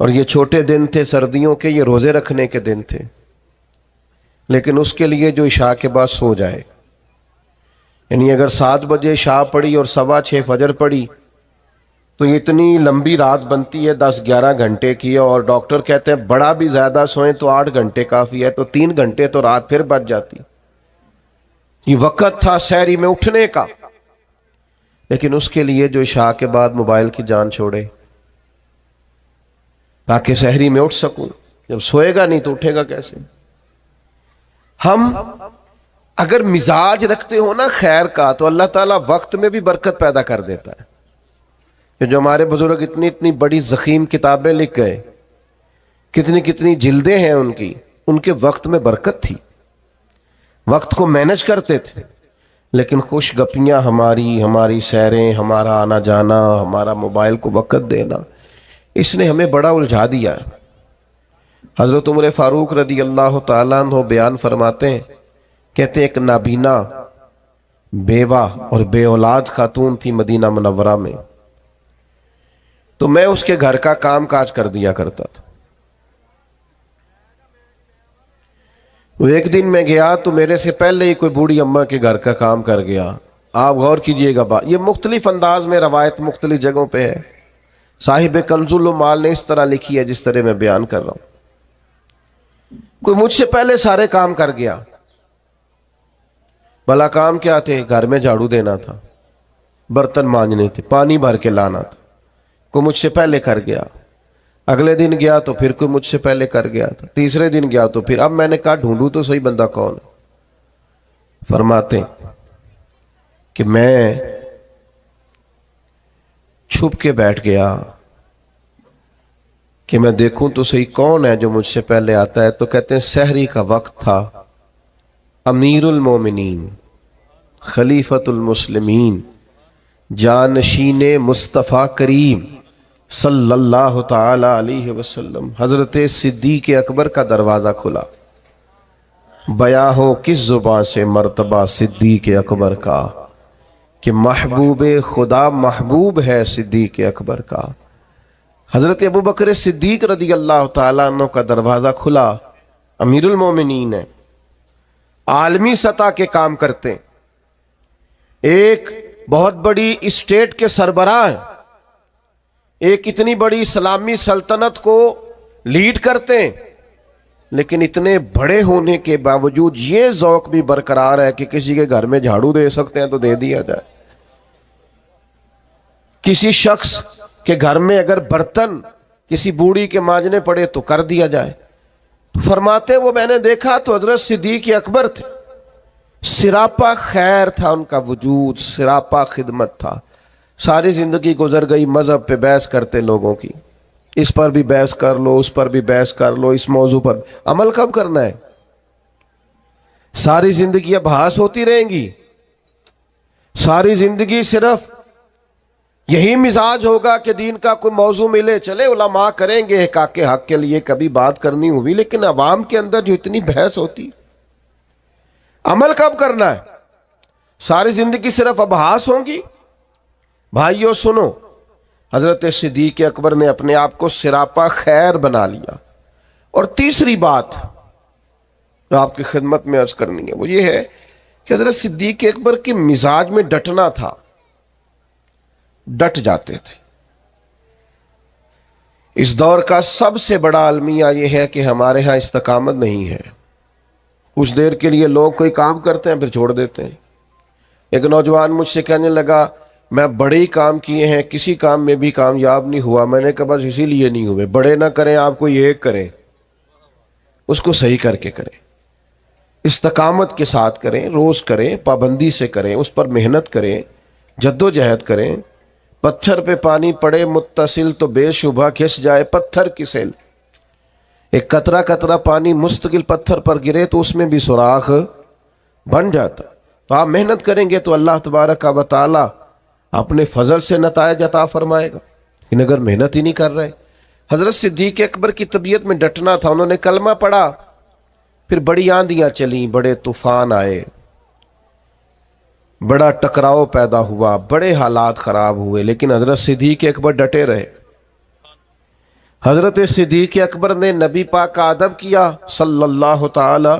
اور یہ چھوٹے دن تھے سردیوں کے، یہ روزے رکھنے کے دن تھے، لیکن اس کے لیے جو عشاء کے بعد سو جائے، یعنی اگر 7 بجے عشاء پڑی اور 6:15 فجر پڑی تو اتنی لمبی رات بنتی ہے 10-11 گھنٹے کی، اور ڈاکٹر کہتے ہیں بڑا بھی زیادہ سوئیں تو 8 گھنٹے کافی ہے، تو 3 گھنٹے تو رات پھر بچ جاتی۔ یہ وقت تھا سحری میں اٹھنے کا، لیکن اس کے لیے جو عشاء کے بعد موبائل کی جان چھوڑے تاکہ سحری میں اٹھ سکوں، جب سوئے گا نہیں تو اٹھے گا کیسے؟ ہم اگر مزاج رکھتے ہو نا خیر کا تو اللہ تعالیٰ وقت میں بھی برکت پیدا کر دیتا ہے۔ کہ جو ہمارے بزرگ اتنی اتنی بڑی ضخیم کتابیں لکھ گئے، کتنی کتنی جلدیں ہیں ان کے وقت میں برکت تھی، وقت کو مینج کرتے تھے۔ لیکن خوش گپیاں ہماری سیریں، ہمارا آنا جانا، ہمارا موبائل کو وقت دینا، اس نے ہمیں بڑا الجھا دیا ہے۔ حضرت عمر فاروق رضی اللہ تعالیٰ عنہ بیان فرماتے ہیں، کہتے ہیں ایک نابینا بیوہ اور بے اولاد خاتون تھی مدینہ منورہ میں، تو میں اس کے گھر کا کام کاج کر دیا کرتا تھا۔ وہ ایک دن میں گیا تو میرے سے پہلے ہی کوئی بوڑھی اماں کے گھر کا کام کر گیا۔ آپ غور کیجئے گا، یہ مختلف انداز میں روایت مختلف جگہوں پہ ہے، صاحب کنز المال نے اس طرح لکھی ہے جس طرح میں بیان کر رہا ہوں۔ کوئی مجھ سے پہلے سارے کام کر گیا، بھلا کام کیا تھے؟ گھر میں جھاڑو دینا تھا، برتن مانجنے تھے، پانی بھر کے لانا تھا، کوئی مجھ سے پہلے کر گیا۔ اگلے دن گیا تو پھر کوئی مجھ سے پہلے کر گیا تھا، تیسرے دن گیا تو پھر، اب میں نے کہا ڈھونڈوں تو صحیح بندہ کون ہے؟ فرماتے کہ میں چھپ کے بیٹھ گیا کہ میں دیکھوں تو صحیح کون ہے جو مجھ سے پہلے آتا ہے۔ تو کہتے ہیں سحری کا وقت تھا، امیر المومنین، خلیفۃ المسلمین، جانشین مصطفیٰ کریم صلی اللہ تعالی علیہ وسلم حضرت صدیق اکبر کا دروازہ کھلا۔ بیاں ہو کس زبان سے مرتبہ صدیق اکبر کا، کہ محبوب خدا محبوب ہے صدیق اکبر کا۔ حضرت ابو بکر صدیق رضی اللہ تعالیٰ عنہ کا دروازہ کھلا، امیر المومنین ہے، عالمی سطح کے کام کرتے ہیں، ایک بہت بڑی اسٹیٹ کے سربراہ ہیں، ایک اتنی بڑی اسلامی سلطنت کو لیڈ کرتے ہیں، لیکن اتنے بڑے ہونے کے باوجود یہ ذوق بھی برقرار ہے کہ کسی کے گھر میں جھاڑو دے سکتے ہیں تو دے دیا جائے، کسی شخص کے گھر میں اگر برتن کسی بوڑھی کے مانجنے پڑے تو کر دیا جائے۔ فرماتے وہ میں نے دیکھا تو حضرت صدیق اکبر تھے، سراپا خیر تھا ان کا وجود، سراپا خدمت تھا۔ ساری زندگی گزر گئی مذہب پہ بحث کرتے لوگوں کی، اس پر بھی بحث کر لو، اس پر بھی بحث کر لو، اس موضوع پر عمل کب کرنا ہے؟ ساری زندگی اب بحث ہوتی رہیں گی، ساری زندگی صرف یہی مزاج ہوگا کہ دین کا کوئی موضوع ملے چلے علماء کریں گے حقاق حق کے لیے کبھی بات کرنی ہوئی، لیکن عوام کے اندر جو اتنی بحث ہوتی، عمل کب کرنا ہے؟ ساری زندگی صرف ابحاث ہوں گی۔ بھائیو سنو، حضرت صدیق اکبر نے اپنے آپ کو سراپا خیر بنا لیا۔ اور تیسری بات جو آپ کی خدمت میں عرض کرنی ہے وہ یہ ہے کہ حضرت صدیق اکبر کے مزاج میں ڈٹنا تھا، ڈٹ جاتے تھے۔ اس دور کا سب سے بڑا المیہ یہ ہے کہ ہمارے ہاں استقامت نہیں ہے، کچھ دیر کے لیے لوگ کوئی کام کرتے ہیں پھر چھوڑ دیتے ہیں۔ ایک نوجوان مجھ سے کہنے لگا میں بڑے ہی کام کیے ہیں، کسی کام میں بھی کامیاب نہیں ہوا۔ میں نے کہا بس اسی لیے نہیں ہوئے، بڑے نہ کریں آپ کوئی ایک کریں، اس کو صحیح کر کے کریں، استقامت کے ساتھ کریں، روز کریں، پابندی سے کریں، اس پر محنت کریں، جد و جہد کریں۔ پتھر پہ پانی پڑے متصل تو بے شبہ کھس جائے پتھر کی سیل۔ ایک قطرہ قطرہ پانی مستقل پتھر پر گرے تو اس میں بھی سوراخ بن جاتا۔ تو آپ محنت کریں گے تو اللہ تبارک و تعالی اپنے فضل سے نتائج عطا فرمائے گا، لیکن اگر محنت ہی نہیں کر رہے۔ حضرت صدیق اکبر کی طبیعت میں ڈٹنا تھا، انہوں نے کلمہ پڑھا، پھر بڑی آندیاں چلیں، بڑے طوفان آئے، بڑا ٹکراؤ پیدا ہوا، بڑے حالات خراب ہوئے، لیکن حضرت صدیق اکبر ڈٹے رہے۔ حضرت صدیق اکبر نے نبی پاک کا ادب کیا صلی اللہ تعالی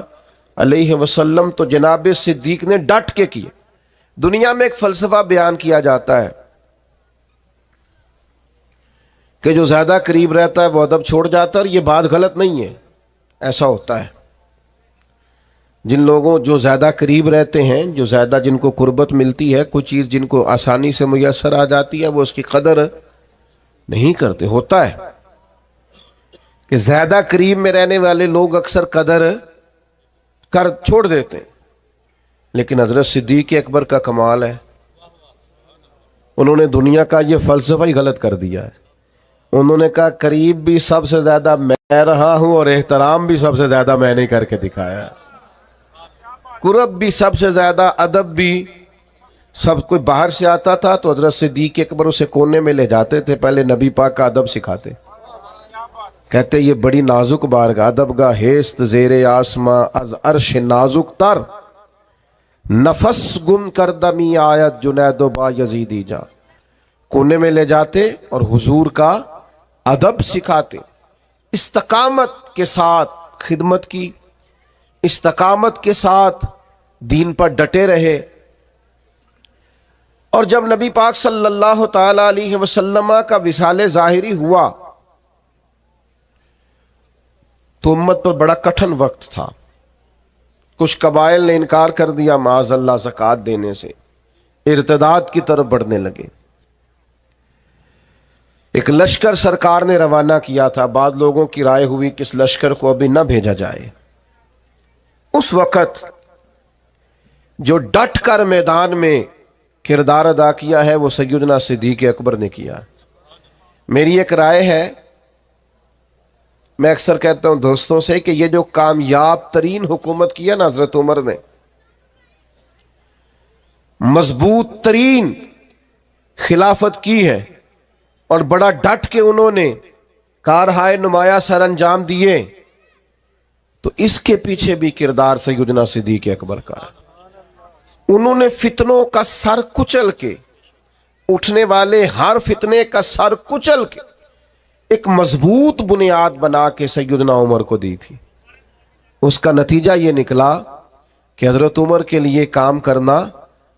علیہ وسلم، تو جناب صدیق نے ڈٹ کے کیا۔ دنیا میں ایک فلسفہ بیان کیا جاتا ہے کہ جو زیادہ قریب رہتا ہے وہ ادب چھوڑ جاتا ہے، اور یہ بات غلط نہیں ہے، ایسا ہوتا ہے۔ جن لوگوں جو زیادہ قریب رہتے ہیں، جو زیادہ جن کو قربت ملتی ہے، کوئی چیز جن کو آسانی سے میسر آ جاتی ہے، وہ اس کی قدر نہیں کرتے۔ ہوتا ہے کہ زیادہ قریب میں رہنے والے لوگ اکثر قدر کر چھوڑ دیتے ہیں، لیکن حضرت صدیق اکبر کا کمال ہے، انہوں نے دنیا کا یہ فلسفہ ہی غلط کر دیا ہے۔ انہوں نے کہا قریب بھی سب سے زیادہ میں رہا ہوں، اور احترام بھی سب سے زیادہ میں نے کر کے دکھایا ہے، قرب بھی سب سے زیادہ، ادب بھی۔ سب کوئی باہر سے آتا تھا تو حضرت صدیق اکبر اسے کونے میں لے جاتے تھے، پہلے نبی پاک کا ادب سکھاتے، کہتے یہ بڑی نازک بارگاہ، ادب گاہ ہیست زیر آسماں، از عرش نازک تر، نفس گم کردمی آیت جنید و با یزیدی جا۔ کونے میں لے جاتے اور حضور کا ادب سکھاتے، استقامت کے ساتھ خدمت کی، استقامت کے ساتھ دین پر ڈٹے رہے۔ اور جب نبی پاک صلی اللہ تعالی علیہ وسلم کا وصال ظاہری ہوا تو امت پر بڑا کٹھن وقت تھا۔ کچھ قبائل نے انکار کر دیا معاذ اللہ زکوٰۃ دینے سے، ارتداد کی طرف بڑھنے لگے۔ ایک لشکر سرکار نے روانہ کیا تھا، بعض لوگوں کی رائے ہوئی کہ اس لشکر کو ابھی نہ بھیجا جائے۔ اس وقت جو ڈٹ کر میدان میں کردار ادا کیا ہے وہ سیدنا صدیق اکبر نے کیا۔ میری ایک رائے ہے، میں اکثر کہتا ہوں دوستوں سے کہ یہ جو کامیاب ترین حکومت کی ہے نا حضرت عمر نے، مضبوط ترین خلافت کی ہے، اور بڑا ڈٹ کے انہوں نے کارہائے نمایاں سر انجام دیے، تو اس کے پیچھے بھی کردار سیدنا صدیق اکبر کا ہے۔ انہوں نے فتنوں کا سر کچل کے، اٹھنے والے ہر فتنے کا سر کچل کے ایک مضبوط بنیاد بنا کے سیدنا عمر کو دی تھی۔ اس کا نتیجہ یہ نکلا کہ حضرت عمر کے لیے کام کرنا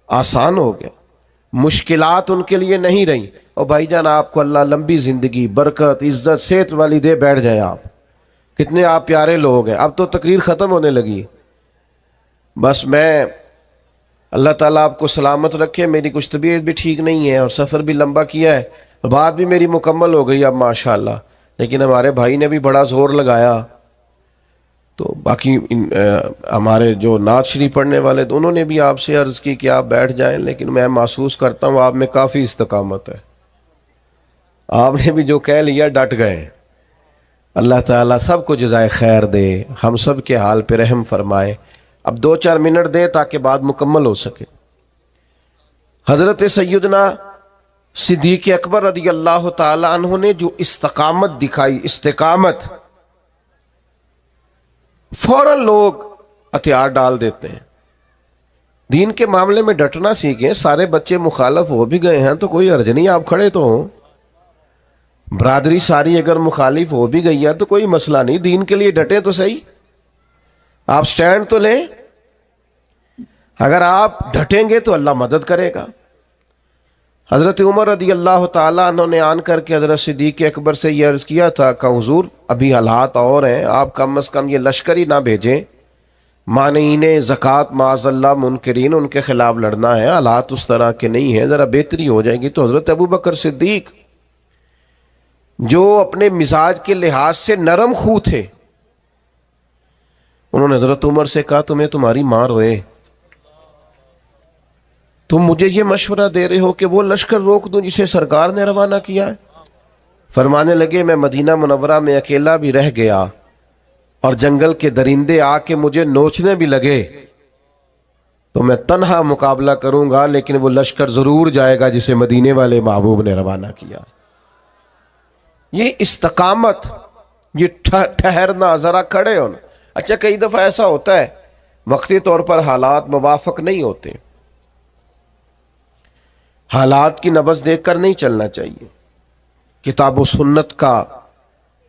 آسان ہو گیا، مشکلات ان کے لیے نہیں رہیں۔ اور بھائی جان آپ کو اللہ لمبی زندگی، برکت، عزت، صحت والی دے، بیٹھ جائیں آپ، کتنے آپ پیارے لوگ ہیں۔ اب تو تقریر ختم ہونے لگی، بس میں اللہ تعالیٰ آپ کو سلامت رکھے، میری کچھ طبیعت بھی ٹھیک نہیں ہے اور سفر بھی لمبا کیا ہے، بات بھی میری مکمل ہو گئی اب ماشاءاللہ، لیکن ہمارے بھائی نے بھی بڑا زور لگایا، تو باقی ہمارے جو نعت شریف پڑھنے والے انہوں نے بھی آپ سے عرض کی کہ آپ بیٹھ جائیں، لیکن میں محسوس کرتا ہوں آپ میں کافی استقامت ہے، آپ نے بھی جو کہہ لیا ڈٹ گئے۔ اللہ تعالیٰ سب کو جزائے خیر دے، ہم سب کے حال پہ رحم فرمائے۔ اب 2-4 منٹ دے تاکہ بات مکمل ہو سکے۔ حضرت سیدنا صدیق اکبر رضی اللہ تعالی عنہ نے جو استقامت دکھائی، استقامت، فوراً لوگ ہتھیار ڈال دیتے ہیں۔ دین کے معاملے میں ڈٹنا سیکھیں، سارے بچے مخالف ہو بھی گئے ہیں تو کوئی حرج نہیں، آپ کھڑے تو ہوں، برادری ساری اگر مخالف ہو بھی گئی ہے تو کوئی مسئلہ نہیں، دین کے لیے ڈٹے تو صحیح، آپ سٹینڈ تو لیں۔ اگر آپ ڈٹیں گے تو اللہ مدد کرے گا۔ حضرت عمر رضی اللہ تعالیٰ عنہ نے آن کر کے حضرت صدیق اکبر سے یہ عرض کیا تھا کہ حضور ابھی حالات اور ہیں، آپ کم از کم یہ لشکر ہی نہ بھیجیں، مانعین زکوٰۃ معاذ اللہ منکرین ان کے خلاف لڑنا ہے، حالات اس طرح کے نہیں ہیں، ذرا بہتری ہو جائے گی۔ تو حضرت ابوبکر صدیق جو اپنے مزاج کے لحاظ سے نرم خو تھے، انہوں نے حضرت عمر سے کہا تمہیں تمہاری ماں روئے، تم مجھے یہ مشورہ دے رہے ہو کہ وہ لشکر روک دوں جسے سرکار نے روانہ کیا ہے؟ فرمانے لگے میں مدینہ منورہ میں اکیلا بھی رہ گیا اور جنگل کے درندے آ کے مجھے نوچنے بھی لگے تو میں تنہا مقابلہ کروں گا، لیکن وہ لشکر ضرور جائے گا جسے مدینے والے محبوب نے روانہ کیا۔ یہ استقامت، یہ ٹھہرنا، ذرا کھڑے ہونا۔ اچھا کئی دفعہ ایسا ہوتا ہے وقتی طور پر حالات موافق نہیں ہوتے، حالات کی نبض دیکھ کر نہیں چلنا چاہیے، کتاب و سنت کا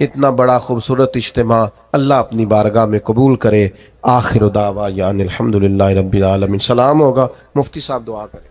اتنا بڑا خوبصورت اجتماع اللہ اپنی بارگاہ میں قبول کرے. آخر دعوانا الحمدللہ رب العالمین. سلام ہوگا، مفتی صاحب دعا کریں.